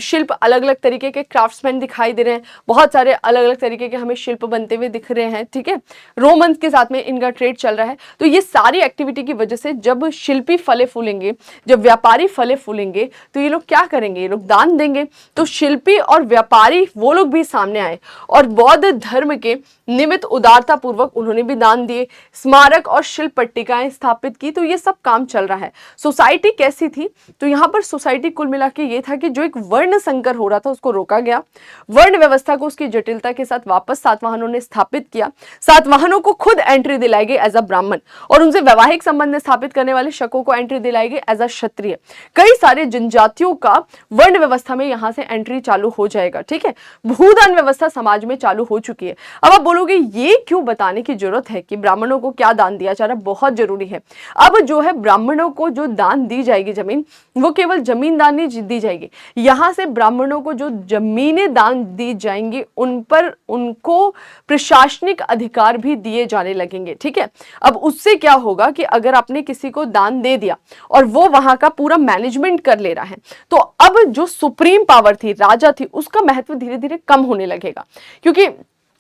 शिल्प, अलग अलग तरीके के क्राफ्ट्समैन दिखाई दे रहे हैं, बहुत सारे अलग अलग तरीके के हमें शिल्प बनते हुए दिख रहे हैं, ठीक है। रोमन्स के साथ में इनका ट्रेड चल रहा है। तो ये सारी एक्टिविटी की वजह से जब शिल्पी फले फूलेंगे, जब व्यापारी फले फूलेंगे, तो ये लोग क्या करेंगे? ये लोग दान देंगे। तो शिल्पी और व्यापारी वो लोग भी सामने आए और बौद्ध धर्म के निमित्त उदारता पूर्वक उन्होंने भी दान दिए, स्मारक और शिल्प पट्टिकाएं स्थापित की। तो ये सब काम चल रहा है। सोसाइटी कैसी थी? तो यहाँ पर सोसाइटी कुल मिला के ये था कि जो एक वर्ण संकर हो रहा था उसको रोका गया, वर्ण व्यवस्था को उसकी जटिलता के साथ वापस सातवाहनों ने स्थापित किया। सातवाहनों को खुद एंट्री दिलाई गई एज अ ब्राह्मण, और उनसे वैवाहिक संबंध स्थापित करने वाले शकों को एंट्री दिलाई गई एज अ क्षत्रिय। कई सारे जनजातियों का वर्ण व्यवस्था में यहां से एंट्री चालू हो जाएगा, ठीक है। भूदान व्यवस्था समाज में चालू हो चुकी है। अब आप बोलोगे ये क्यों बताने की जरूरत है कि ब्राह्मणों को क्या दान दिया जा रहा है? बहुत जरूरी है। अब जो है ब्राह्मणों को जो दान दी जाएगी जमीन, वो केवल जमीन दान नहीं दी जाएगी, यहां से ब्राह्मणों को जो जमीनें दान दी जाएंगी उन पर उनको प्रशासनिक अधिकार भी दिए जाने लगेंगे, ठीक है। अब उससे क्या होगा कि अगर आपने किसी को दान दे दिया और वो वहां का पूरा मैनेजमेंट कर ले रहा है, तो अब जो सुप्रीम पावर थी, राजा थी, उसका महत्व धीरे धीरे कम होने लगेगा। क्योंकि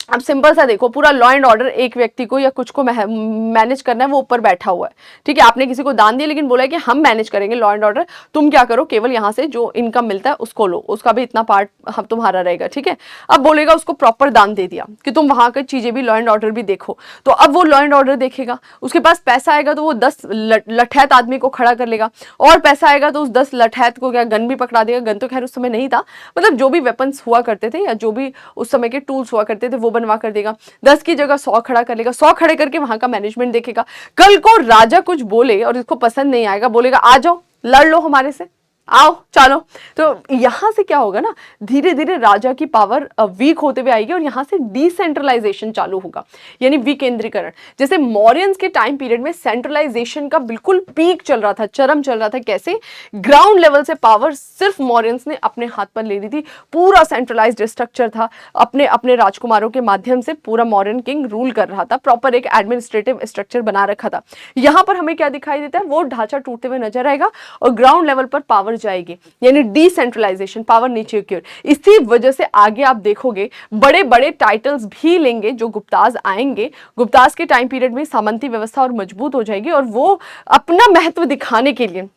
अब सिंपल सा देखो, पूरा लॉ एंड ऑर्डर एक व्यक्ति को या कुछ को मैनेज करना है, वो ऊपर बैठा हुआ है, ठीक है। आपने किसी को दान दिया लेकिन बोला है कि हम मैनेज करेंगे लॉ एंड ऑर्डर, तुम क्या करो, केवल यहाँ से जो इनकम मिलता है उसको लो, उसका भी इतना पार्ट हम तुम्हारा रहेगा, ठीक है। अब बोलेगा उसको प्रॉपर दान दे दिया कि तुम वहां की चीजें भी, लॉ एंड ऑर्डर भी देखो, तो अब वो लॉ एंड ऑर्डर देखेगा। उसके पास पैसा आएगा तो वो 10 लठैत आदमी को खड़ा कर लेगा, और पैसा आएगा तो उस 10 लठैत को क्या गन भी पकड़ा देगा। गन तो खैर उस समय नहीं था, मतलब जो भी वेपन्स हुआ करते थे या जो भी उस समय के टूल्स हुआ करते थे वो बनवा कर देगा। 10 की जगह 100 खड़ा कर लेगा, 100 खड़े करके वहां का मैनेजमेंट देखेगा। कल को राजा कुछ बोले और इसको पसंद नहीं आएगा, बोलेगा आ जाओ लड़ लो हमारे से, आओ चलो। तो यहां से क्या होगा ना, धीरे धीरे राजा की पावर वीक होते हुए आएगी और यहां से डिसेंट्रलाइजेशन चालू होगा, यानी विकेंद्रीकरण। जैसे मौर्यंस के टाइम पीरियड में सेंट्रलाइजेशन का बिल्कुल पीक चल रहा था, चरम चल रहा था। कैसे? ग्राउंड लेवल से पावर सिर्फ मौर्यंस ने अपने हाथ पर ले ली थी, पूरा सेंट्रलाइज्ड स्ट्रक्चर था, अपने अपने राजकुमारों के माध्यम से पूरा मौर्यन किंग रूल कर रहा था, प्रॉपर एक एडमिनिस्ट्रेटिव स्ट्रक्चर बना रखा था। यहां पर हमें क्या दिखाई देता है? वो ढांचा टूटते हुए नजर आएगा और ग्राउंड लेवल पर पावर पावर जाएगी, यानी डिसेंट्रलाइजेशन, पावर नीचे की ओर। इसी वजह से आगे आप देखोगे बड़े बड़े टाइटल्स भी लेंगे जो गुप्ताज आएंगे, गुप्ताज के टाइम पीरियड में सामंती व्यवस्था और मजबूत हो जाएगी, और वो अपना महत्व दिखाने के लिए,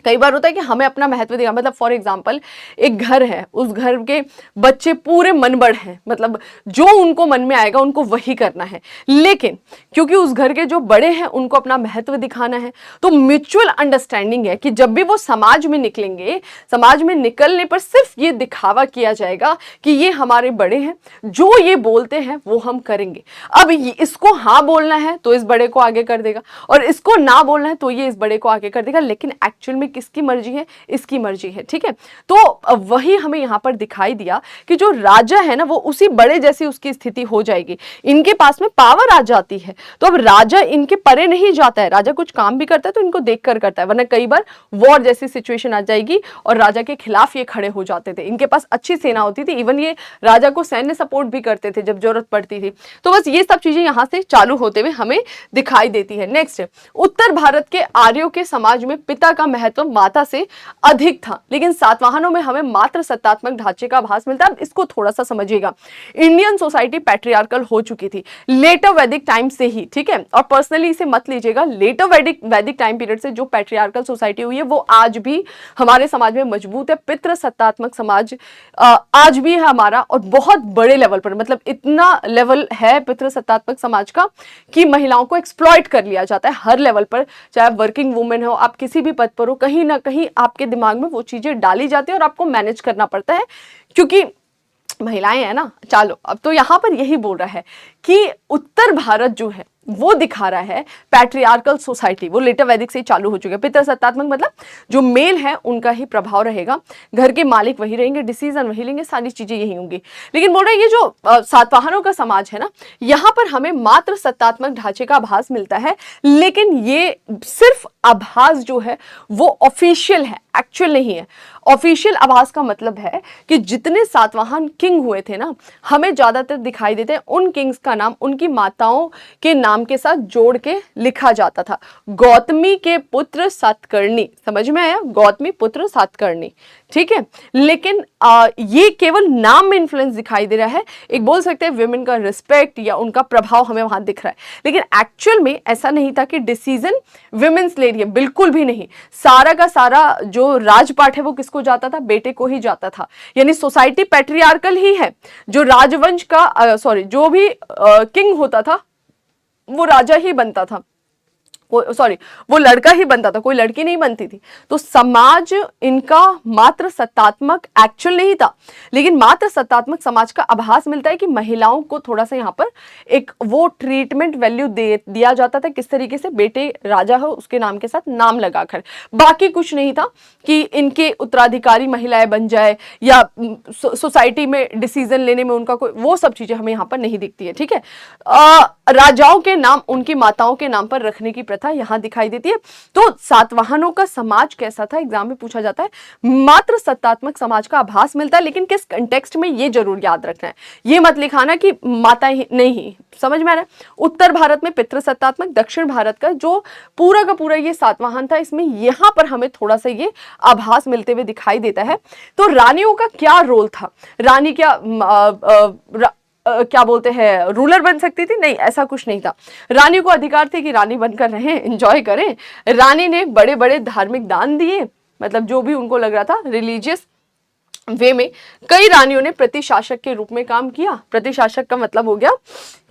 कई बार होता है कि हमें अपना महत्व दिखा, मतलब फॉर एग्जांपल एक घर है, उस घर के बच्चे पूरे मनबड़ हैं, मतलब जो उनको मन में आएगा उनको वही करना है, लेकिन क्योंकि उस घर के जो बड़े हैं उनको अपना महत्व दिखाना है, तो म्यूचुअल अंडरस्टैंडिंग है कि जब भी वो समाज में निकलेंगे, समाज में निकलने पर सिर्फ ये दिखावा किया जाएगा कि ये हमारे बड़े हैं, जो ये बोलते हैं वो हम करेंगे। अब इसको हाँ बोलना है तो इस बड़े को आगे कर देगा, और इसको ना बोलना है तो ये इस बड़े को आगे कर देगा, लेकिन एक्चुअल में किसकी मर्जी है? इसकी मर्जी है, ठीक है। तो वही हमें यहां पर दिखाई दिया कि जो राजा है ना वो उसी बड़े जैसी उसकी स्थिति हो जाएगी, इनके पास में पावर आ जाती है, तो अब राजा इनके परे नहीं जाता है, राजा कुछ काम भी करता है तो इनको देखकर करता है, वरना कई बार वॉर जैसी सिचुएशन आ जाएगी और राजा के खिलाफ ये खड़े हो जाते थे। इनके पास अच्छी सेना होती थी, इवन ये राजा को सैन्य सपोर्ट भी करते थे जब जरूरत पड़ती थी। तो बस ये सब चीजें यहां से चालू होते हुए हमें दिखाई देती है। नेक्स्ट, उत्तर भारत के आर्यों के समाज में पिता का महत्व माता से अधिक था, लेकिन सातवाहनों में हमें मात्र सत्तात्मक ढांचे का आभास मिलता है। अब इसको थोड़ा सा समझिएगा, इंडियन सोसाइटी पैट्रियार्कल हो चुकी थी लेटर वैदिक टाइम से ही, ठीक है, और पर्सनली इसे मत लीजिएगा, लेटर वैदिक टाइम पीरियड से जो पैट्रियार्कल सोसाइटी हुई है वो आज भी हमारे समाज में मजबूत है। पितृ सत्तात्मक समाज आज भी है हमारा, और बहुत बड़े लेवल पर, मतलब इतना लेवल है पितृ सत्तात्मक समाज का कि महिलाओं को एक्सप्लॉइट कर लिया जाता है हर लेवल पर, चाहे वर्किंग वुमेन हो, आप किसी भी पद पर हो, कहीं ना कहीं आपके दिमाग में वो चीजें डाली जाती है और आपको मैनेज करना पड़ता है, क्योंकि महिलाएं हैं ना। चलो, अब तो यहां पर यही बोल रहा है कि उत्तर भारत जो है वो दिखा रहा है पैट्रियार्कल सोसाइटी, वो लेटर वैदिक से ही चालू हो चुके हैं। पितृ सत्तात्मक मतलब जो मेल है उनका ही प्रभाव रहेगा, घर के मालिक वही रहेंगे, डिसीजन वही लेंगे, सारी चीजें यही होंगी। लेकिन बोल रहे हैं ये जो सातवाहनों का समाज है ना, यहाँ पर हमें मात्र सत्तात्मक ढांचे का आभास मिलता है, लेकिन ये सिर्फ आभास जो है वो ऑफिशियल है, एक्चुअल नहीं है। ऑफिशियल आभास का मतलब है कि जितने सातवाहन किंग हुए थे ना, हमें ज्यादातर दिखाई देते हैं उन किंग्स का नाम उनकी माताओं के नाम के साथ जोड़ के लिखा जाता था। गौतमी के पुत्र सातकर्णी, समझ में आया? गौतमी पुत्र सातकर्णी, ठीक है। लेकिन ये केवल नाम में इन्फ्लुएंस दिखाई दे रहा है, एक बोल सकते हैं विमेन का रिस्पेक्ट या उनका प्रभाव हमें वहां दिख रहा है, लेकिन एक्चुअल में ऐसा नहीं था कि डिसीजन विमेन्स ले रही है, बिल्कुल भी नहीं। सारा का सारा जो राजपाट है वो किसको जाता था? बेटे को ही जाता था, यानी सोसाइटी पैट्रियार्कल ही है। जो राजवंश का जो भी किंग होता था वो राजा ही बनता था, वो लड़का ही बनता था, कोई लड़की नहीं बनती थी। तो समाज इनका मात्र सत्तात्मक एक्चुअल नहीं था, लेकिन मात्र सत्तात्मक समाज का आभास मिलता है कि महिलाओं को थोड़ा सा यहाँ पर एक वो ट्रीटमेंट वैल्यू दिया जाता था, किस तरीके से? बेटे राजा हो उसके नाम के साथ नाम लगाकर, बाकी कुछ नहीं था कि इनके उत्तराधिकारी महिलाएं बन जाए या सोसाइटी में डिसीजन लेने में उनका कोई, वो सब चीजें हमें यहाँ पर नहीं दिखती है, ठीक है। राजाओं के नाम उनकी माताओं के नाम पर रखने की प्रथा यहां दिखाई देती है। तो सातवाहनों का समाज कैसा था, एग्जाम में पूछा जाता है। मात्र सत्तात्मक समाज का आभास मिलता है, लेकिन किस कंटेक्स्ट में, ये जरूर याद रखना है। ये मत लिखाना कि माता ही नहीं, समझ में आ रहा है? उत्तर भारत में पितृ सत्तात्मक, दक्षिण भारत का जो पूरा का पूरा ये सातवाहन था, इसमें यहां पर हमें थोड़ा सा ये आभास मिलते हुए दिखाई देता है। तो रानियों का क्या रोल था? रानी क्या बोलते हैं, रूलर बन सकती थी? नहीं, ऐसा कुछ नहीं था। रानी को अधिकार थे कि रानी बनकर रहें, एंजॉय करें। रानी ने बड़े बड़े धार्मिक दान दिए, मतलब जो भी उनको लग रहा था रिलीजियस वे में। कई रानियों ने प्रतिशासक के रूप में काम किया। प्रतिशासक का मतलब हो गया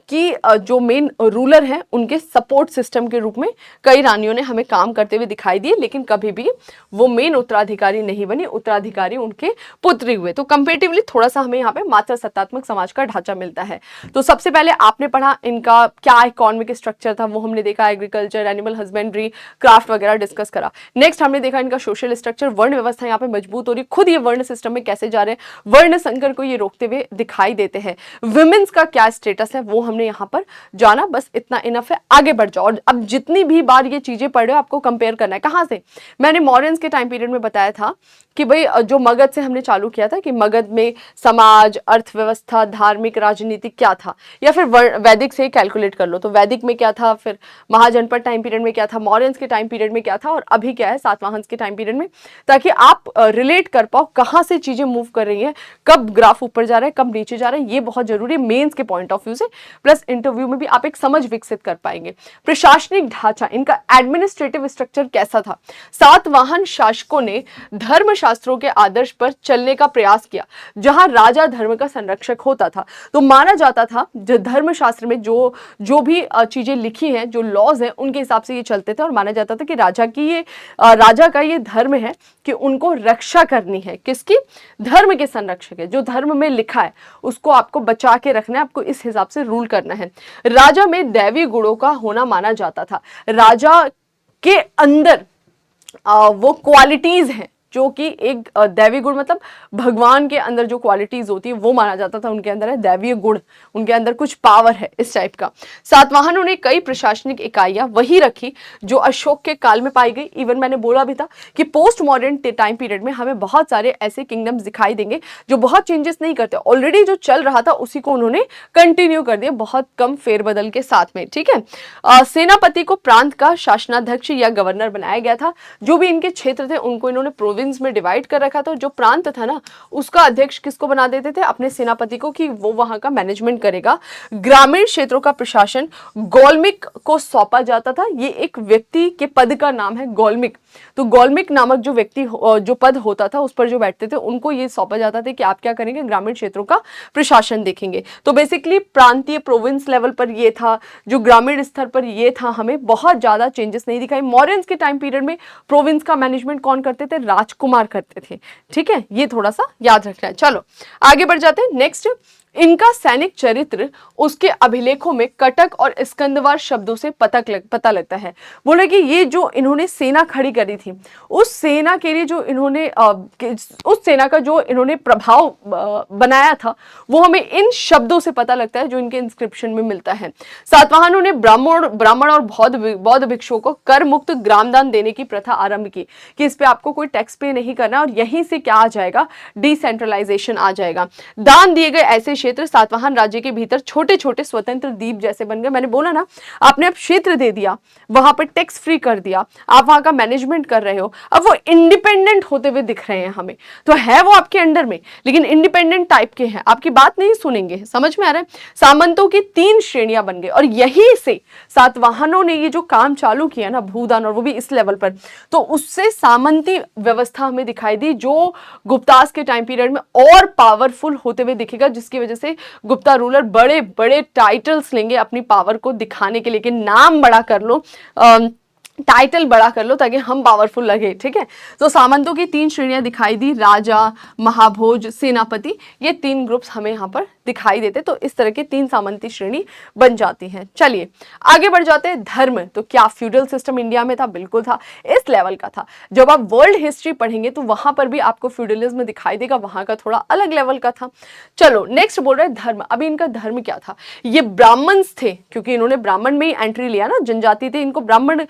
कि जो मेन रूलर हैं उनके सपोर्ट सिस्टम के रूप में कई रानियों ने हमें काम करते हुए दिखाई दिए, लेकिन कभी भी वो मेन उत्तराधिकारी नहीं बनी, उत्तराधिकारी उनके पुत्री हुए। तो कंपेरेटिवली थोड़ा सा हमें यहाँ पे मात्र सत्तात्मक समाज का ढांचा मिलता है। तो सबसे पहले आपने पढ़ा इनका क्या इकोनॉमिक स्ट्रक्चर था, वो हमने देखा, एग्रीकल्चर, एनिमल हस्बेंड्री, क्राफ्ट वगैरह डिस्कस करा। नेक्स्ट हमने देखा इनका सोशल स्ट्रक्चर, वर्ण व्यवस्था यहाँ पे मजबूत हो रही है, खुद ये वर्ण सिस्टम में कैसे जा रहे हैं, वर्ण संकर को ये रोकते हुए दिखाई देते हैं। वुमेन्स का क्या स्टेटस है वो हमने हमने यहाँ पर जाना, बस इतना इनफ है, आगे बढ़ जाओ। और अब जितनी भी बार ये चीजें पढ़ रहे हो आपको कंपेयर करना है कहाँ से। मैंने मौर्यंस के टाइम पीरियड में बताया था कि भाई जो मगध से हमने चालू किया था कि मगध में समाज, अर्थव्यवस्था, धार्मिक, राजनीतिक क्या था, या फिर वैदिक से कैलकुलेट कर लो तो वैदिक में क्या था, फिर महाजनपद टाइम पीरियड में क्या था, मौर्यंस के टाइम पीरियड में क्या था, और अभी क्या है सातवाहन के टाइम पीरियड में, ताकि आप रिलेट कर पाओ कहाँ से चीजें मूव कर रही हैं, कब ग्राफ ऊपर जा रहा है, कब नीचे जा रहा है। ये बहुत जरूरी है मेंस के पॉइंट ऑफ व्यू से, प्लस इंटरव्यू में भी आप एक समझ विकसित कर पाएंगे। प्रशासनिक ढांचा, इनका एडमिनिस्ट्रेटिव स्ट्रक्चर कैसा था। सातवाहन शासकों ने धर्मशास्त्रों के आदर्श पर चलने का प्रयास किया, जहां राजा धर्म का संरक्षक होता था। तो माना जाता था जो धर्मशास्त्र में जो भी चीजें लिखी हैं, जो लॉज हैं, उनके हिसाब से ये चलते थे, और माना जाता था कि राजा का ये धर्म है कि उनको रक्षा करनी है। किसकी? धर्म के संरक्षक है, जो धर्म में लिखा है उसको आपको बचा के रखना है, आपको इस हिसाब से रूल करना है। राजा में दैवी गुणों का होना माना जाता था। राजा के अंदर वो क्वालिटीज हैं जो कि एक दैवी गुण, मतलब भगवान के अंदर जो क्वालिटीज होती है वो माना जाता था उनके अंदर है, दैवीय गुण, उनके अंदर कुछ पावर है, इस टाइप का। सातवाहनों ने कई प्रशासनिक इकाइयां वही रखी जो अशोक के काल में पाई गई। इवन मैंने बोला भी था कि पोस्ट मॉडर्न टाइम पीरियड में हमें बहुत सारे ऐसे किंगडम्स दिखाई देंगे जो बहुत चेंजेस नहीं करते, ऑलरेडी जो चल रहा था उसी को उन्होंने कंटिन्यू कर दिया, बहुत कम फेरबदल के साथ में। ठीक है, सेनापति को प्रांत का शासनाध्यक्ष या गवर्नर बनाया गया था। जो भी इनके क्षेत्र थे उनको इन्होंने प्रोविंस में डिवाइड कर रखा था। जो प्रांत था ना उसका अध्यक्ष किसको बना देते थे? अपने सेनापति को, कि वो वहां का मैनेजमेंट करेगा। ग्रामीण क्षेत्रों का प्रशासन गौलमिक को सौंपा जाता था। ये एक व्यक्ति के पद का नाम है गौलमिक। तो गौलमिक नामक जो व्यक्ति जो पद होता था उस पर जो बैठते थे उनको ये सौंपा जाता था कि आप क्या करेंगे? ग्रामीण क्षेत्रों का प्रशासन देखेंगे। तो बेसिकली प्रांतीय प्रोविंस लेवल पर ये था, जो ग्रामीण स्तर पर ये था, हमें बहुत ज्यादा चेंजेस नहीं दिखाई। मौर्यंस के टाइम पीरियड में प्रोविंस का मैनेजमेंट कौन करते थे? राजकुमार करते थे। ठीक है, ये थोड़ा सा याद रखना है। चलो आगे बढ़ जाते हैं। नेक्स्ट, इनका सैनिक चरित्र उसके अभिलेखों में कटक और स्कंदवार शब्दों से पता लगता है। बोले कि ये जो इन्होंने सेना खड़ी करी थी, उस सेना के लिए जो इन्होंने उस सेना का जो इन्होंने प्रभाव बनाया था वो हमें इन शब्दों से पता लगता है जो इनके इंस्क्रिप्शन में मिलता है। सातवाहनों ने ब्राह्मण और बौद्ध भिक्षुओं को कर मुक्त ग्रामदान देने की प्रथा आरंभ की कि इस पे आपको कोई टैक्स पे नहीं करना, और यहीं से क्या आ जाएगा? डिसेंट्रलाइजेशन आ जाएगा। दान दिए गए ऐसे क्षेत्र सातवाहन राज्य के भीतर छोटे छोटे स्वतंत्र द्वीप जैसे बन गए। मैंने बोला ना, आपने अब क्षेत्र दे दिया, वहां पर टैक्स फ्री कर दिया, आप वहां का मैनेजमेंट कर रहे हो, अब वो इंडिपेंडेंट होते हुए दिख रहे हैं हमें। तो है वो आपके अंडर में, लेकिन इंडिपेंडेंट टाइप के हैं, आपकी बात नहीं सुनेंगे। समझ में आ रहा है? सामंतों की 3 श्रेणियां बन गई, और यही से सातवाहनों ने ये जो काम चालू किया ना, भूदान, और वो भी इस लेवल पर, तो उससे सामंती व्यवस्था हमें दिखाई दी, जो गुप्तास के टाइम पीरियड में और पावरफुल होते हुए दिखेगा, जिसकी वजह से गुप्ता रूलर बड़े बड़े टाइटल्स लेंगे अपनी पावर को दिखाने के लिए कि नाम बड़ा कर लो, टाइटल बड़ा कर लो ताकि हम पावरफुल लगे। ठीक है, तो सामंतों की 3 श्रेणियां दिखाई दी, राजा, महाभोज, सेनापति, ये 3 ग्रुप्स हमें यहाँ पर दिखाई देते। तो इस तरह के 3 सामंती श्रेणी बन जाती हैं। चलिए आगे बढ़ जाते हैं। धर्म, तो क्या फ्यूडल सिस्टम इंडिया में था? बिल्कुल था, इस लेवल का था। जब आप वर्ल्ड हिस्ट्री पढ़ेंगे तो वहां पर भी आपको फ्यूडलिज्म दिखाई देगा, वहां का थोड़ा अलग लेवल का था। चलो नेक्स्ट बोल रहे हैं धर्म। अभी इनका धर्म क्या था? ये ब्राह्मण्स थे, क्योंकि इन्होंने ब्राह्मण में ही एंट्री लिया ना, जनजाति थे, इनको ब्राह्मण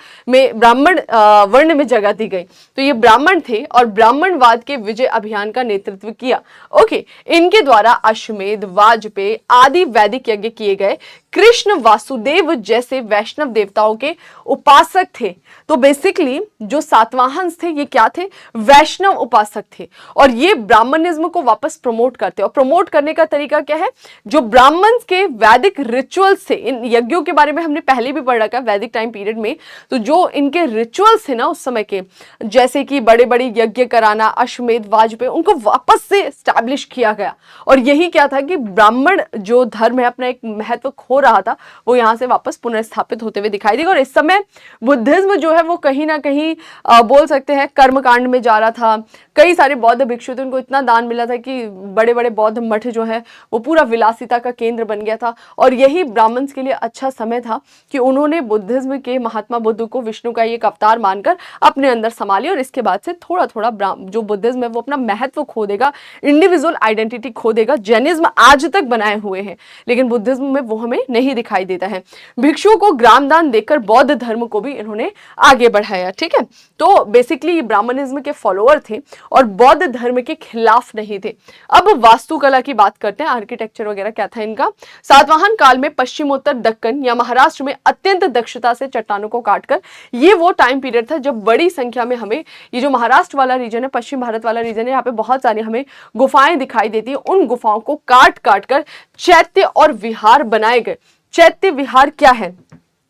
वर्ण में जगह दी गई, तो ये ब्राह्मण थे और ब्राह्मणवाद के विजय अभियान का नेतृत्व किया। ओके, इनके द्वारा अश्वमेध, वाजपेयी आदि वैदिक यज्ञ किए गए। कृष्ण वासुदेव जैसे वैष्णव देवताओं के उपासक थे। तो बेसिकली जो सातवाहन थे ये क्या थे? वैष्णव उपासक थे, और ये ब्राह्मणिज्म को वापस प्रमोट करते। और प्रमोट करने का तरीका क्या है? जो ब्राह्मण्स के वैदिक रिचुअल्स थे, इन यज्ञों के बारे में हमने पहले भी पढ़ रखा वैदिक टाइम पीरियड में, तो जो इनके रिचुअल्स थे ना उस समय के, जैसे कि बड़े बड़े यज्ञ कराना, अश्वमेध, वाजपेयी, उनको वापस से एस्टैब्लिश किया गया। और यही क्या था कि ब्राह्मण जो धर्म है अपना एक महत्व खो रहा था, वो यहाँ से वापस पुनर्स्थापित होते हुए दिखाई देगा। और इस समय बुद्धिज्म जो है वो कहीं ना कहीं बोल सकते हैं कर्मकांड में जा रहा था। कई सारे बौद्ध भिक्षु थे, उनको इतना दान मिला था कि बड़े बड़े बौद्ध मठ जो है वो पूरा विलासिता का केंद्र बन गया था। और यही ब्राह्मण्स के लिए अच्छा समय था कि उन्होंने बुद्धिज्म के महात्मा बुद्ध को विष्णु का एक अवतार मानकर अपने अंदर संभाली। और इसके बाद से थोड़ा थोड़ा जो बुद्धिज्म है वो अपना महत्व खो देगा, इंडिविजुअल आइडेंटिटी खो देगा। जैनिज्म आज तक बनाए हुए हैं, लेकिन बुद्धिज्म में वो हमें नहीं दिखाई देता है। भिक्षुओं को ग्रामदान देकर बौद्ध धर्म को भी इन्होंने आगे बढ़ाया। ठीक है, तो बेसिकली ये ब्राह्मणिज्म के फॉलोअर थे और बौद्ध धर्म के खिलाफ नहीं थे। अब वास्तुकला की बात करते हैं, आर्किटेक्चर वगैरह क्या था इनका। सातवाहन काल में पश्चिमोत्तर दक्कन या महाराष्ट्र में अत्यंत दक्षता से चट्टानों को काटकर, ये वो टाइम पीरियड था जब बड़ी संख्या में हमें ये जो महाराष्ट्र वाला रीजन है, पश्चिम भारत वाला रीजन है, यहाँ पे बहुत सारी हमें गुफाएं दिखाई देती है। उन गुफाओं को काट काट कर चैत्य और विहार बनाए गए। चैत्य विहार क्या है?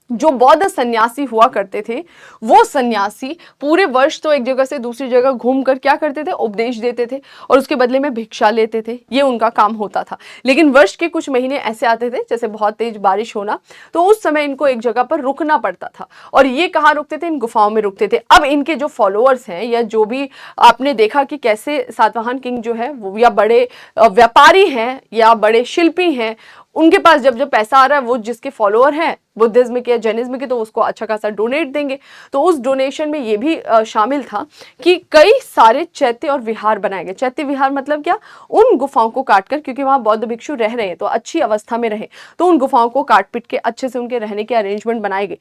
जो बौद्ध सन्यासी हुआ करते थे, वो सन्यासी पूरे वर्ष तो एक जगह से दूसरी जगह घूमकर क्या करते थे, उपदेश देते थे और उसके बदले में भिक्षा लेते थे। ये उनका काम होता था। लेकिन वर्ष के कुछ महीने ऐसे आते थे जैसे बहुत तेज बारिश होना, तो उस समय इनको एक जगह पर रुकना पड़ता था। और ये कहाँ रुकते थे? इन गुफाओं में रुकते थे। अब इनके जो फॉलोअर्स हैं या जो भी आपने देखा कि कैसे सातवाहन किंग जो है वो या बड़े व्यापारी हैं या बड़े शिल्पी हैं, उनके पास जब जब पैसा आ रहा है, वो जिसके फॉलोअर हैं बुद्धिज्म के या जैनिज्म के, तो उसको अच्छा खासा डोनेट देंगे। तो उस डोनेशन में ये भी शामिल था कि कई सारे चैत्य और विहार बनाए गए। चैत्य विहार मतलब क्या? उन गुफाओं को काटकर, क्योंकि वहां बौद्ध भिक्षु रह रहे हैं तो अच्छी अवस्था में रहे, तो उन गुफाओं को काट पीट के अच्छे से उनके रहने के अरेंजमेंट बनाए गए।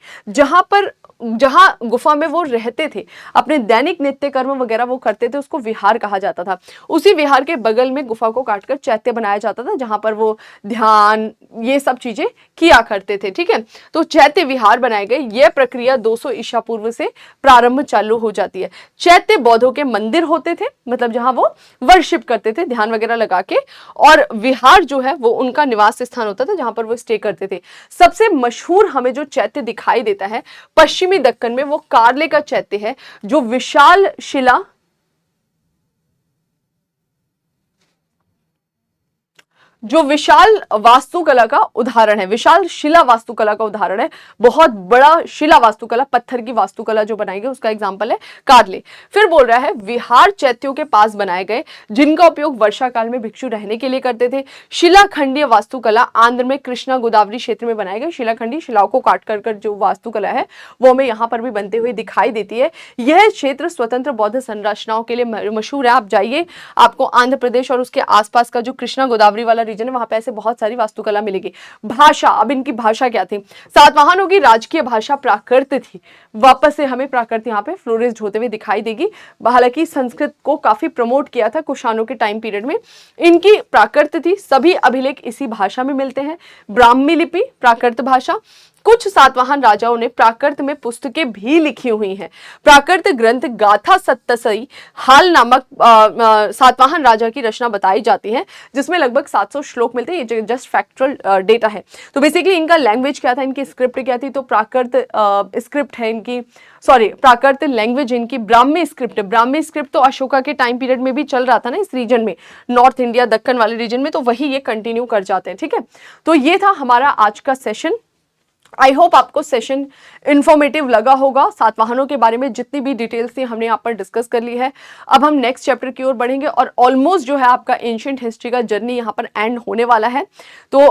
जहां गुफा में वो रहते थे, अपने दैनिक नित्य कर्म वगैरह वो करते थे, उसको विहार कहा जाता था। उसी विहार के बगल में गुफा को काटकर चैत्य बनाया जाता था, जहां पर वो ध्यान ये सब चीजें किया करते थे। ठीक है, तो चैत्य विहार बनाए गए। यह प्रक्रिया 200 ईसा पूर्व से प्रारंभ चालू हो जाती है। चैत्य बौद्धों के मंदिर होते थे, मतलब जहां वो वर्शिप करते थे ध्यान वगैरह लगा के, और विहार जो है वो उनका निवास स्थान होता था जहां पर वो स्टे करते थे। सबसे मशहूर हमें जो चैत्य दिखाई देता है पश्चिमी दक्कन में, वो कार्ले का चैत्य है, जो विशाल शिला वास्तुकला का उदाहरण है, विशाल शिला वास्तुकला का उदाहरण है। बहुत बड़ा शिला वास्तुकला, पत्थर की वास्तुकला जो बनाई गई उसका एग्जांपल है कार्ले। फिर बोल रहा है विहार चैत्यों के पास बनाए गए, जिनका उपयोग वर्षा काल में भिक्षु रहने के लिए करते थे। शिलाखंडीय वास्तुकला आंध्र में कृष्णा गोदावरी क्षेत्र में बनाए गए शिलाखंडी शिलाओं को काट कर जो वास्तुकला है वो हमें यहाँ पर भी बनते हुए दिखाई देती है। यह क्षेत्र स्वतंत्र बौद्ध संरचनाओं के लिए मशहूर है। आप जाइए, आपको आंध्र प्रदेश और उसके आसपास का जो कृष्णा गोदावरी वाला रीजन है, वहां पे ऐसे बहुत सारी वास्तुकला मिलेगी। भाषा, अब इनकी भाषा क्या थी? सातवाहनों की राजकीय भाषा प्राकृत थी। वापस से हमें प्राकृत यहाँ पे फ्लोरिस्ड होते हुए दिखाई देगी। हालांकि संस्कृत को काफी प्रमोट किया था कुषाणों के टाइम पीरियड में। इनकी प्राकृत थी। सभी अभिलेख इसी भाषा में मिलते हैं, ब्राह्मी लिपि, प्राकृत भाषा। कुछ सातवाहन राजाओं ने प्राकृत में पुस्तकें भी लिखी हुई हैं। प्राकृत ग्रंथ गाथा सत्तसई हाल नामक सातवाहन राजा की रचना बताई जाती है, जिसमें लगभग 700 श्लोक मिलते हैं। ये जस्ट फैक्चुअल डेटा है। तो बेसिकली इनका लैंग्वेज क्या था, इनकी स्क्रिप्ट क्या थी? तो प्राकृत स्क्रिप्ट है इनकी, प्राकृत लैंग्वेज इनकी ब्राह्मी स्क्रिप्ट है। ब्राह्मी स्क्रिप्ट तो अशोका के टाइम पीरियड में भी चल रहा था ना इस रीजन में, नॉर्थ इंडिया दक्कन वाले रीजन में, तो वही ये कंटिन्यू कर जाते हैं। ठीक है, तो ये था हमारा आज का सेशन। आई होप आपको सेशन इंफॉर्मेटिव लगा होगा। सातवाहनों के बारे में जितनी भी डिटेल्स थी हमने यहाँ पर डिस्कस कर ली है। अब हम नेक्स्ट चैप्टर की ओर बढ़ेंगे और ऑलमोस्ट जो है आपका एंशिएंट हिस्ट्री का जर्नी यहाँ पर एंड होने वाला है। तो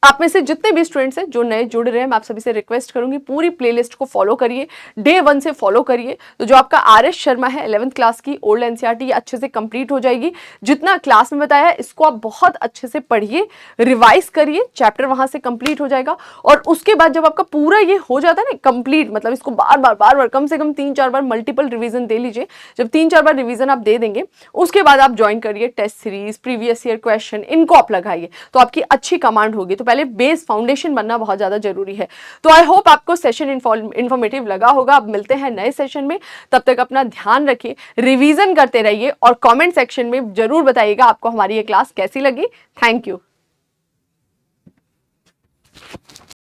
आप में से जितने भी स्टूडेंट्स हैं जो नए जुड़ रहे हैं, मैं आप सभी से रिक्वेस्ट करूंगी पूरी प्लेलिस्ट को फॉलो करिए, डे 1 से फॉलो करिए। तो जो आपका RS शर्मा है 11th क्लास की ओल्ड NCERT, ये अच्छे से कंप्लीट हो जाएगी। जितना क्लास में बताया है इसको आप बहुत अच्छे से पढ़िए, रिवाइज करिए, चैप्टर वहां से कंप्लीट हो जाएगा। और उसके बाद जब आपका पूरा ये हो जाता है ना कंप्लीट, मतलब इसको बार बार कम से कम 3-4 बार मल्टीपल रिविजन दे लीजिए। जब 3-4 बार रिविजन आप दे देंगे, उसके बाद आप ज्वाइन करिए test series, previous year question, इनको आप लगाइए, तो आपकी अच्छी कमांड होगी। तो पहले बेस फाउंडेशन बनना बहुत ज्यादा जरूरी है। तो आई होप आपको सेशन इंफॉर्मेटिव लगा होगा। अब मिलते हैं नए सेशन में, तब तक अपना ध्यान रखिए, रिवीजन करते रहिए और कमेंट सेक्शन में जरूर बताइएगा आपको हमारी ये क्लास कैसी लगी। Thank you.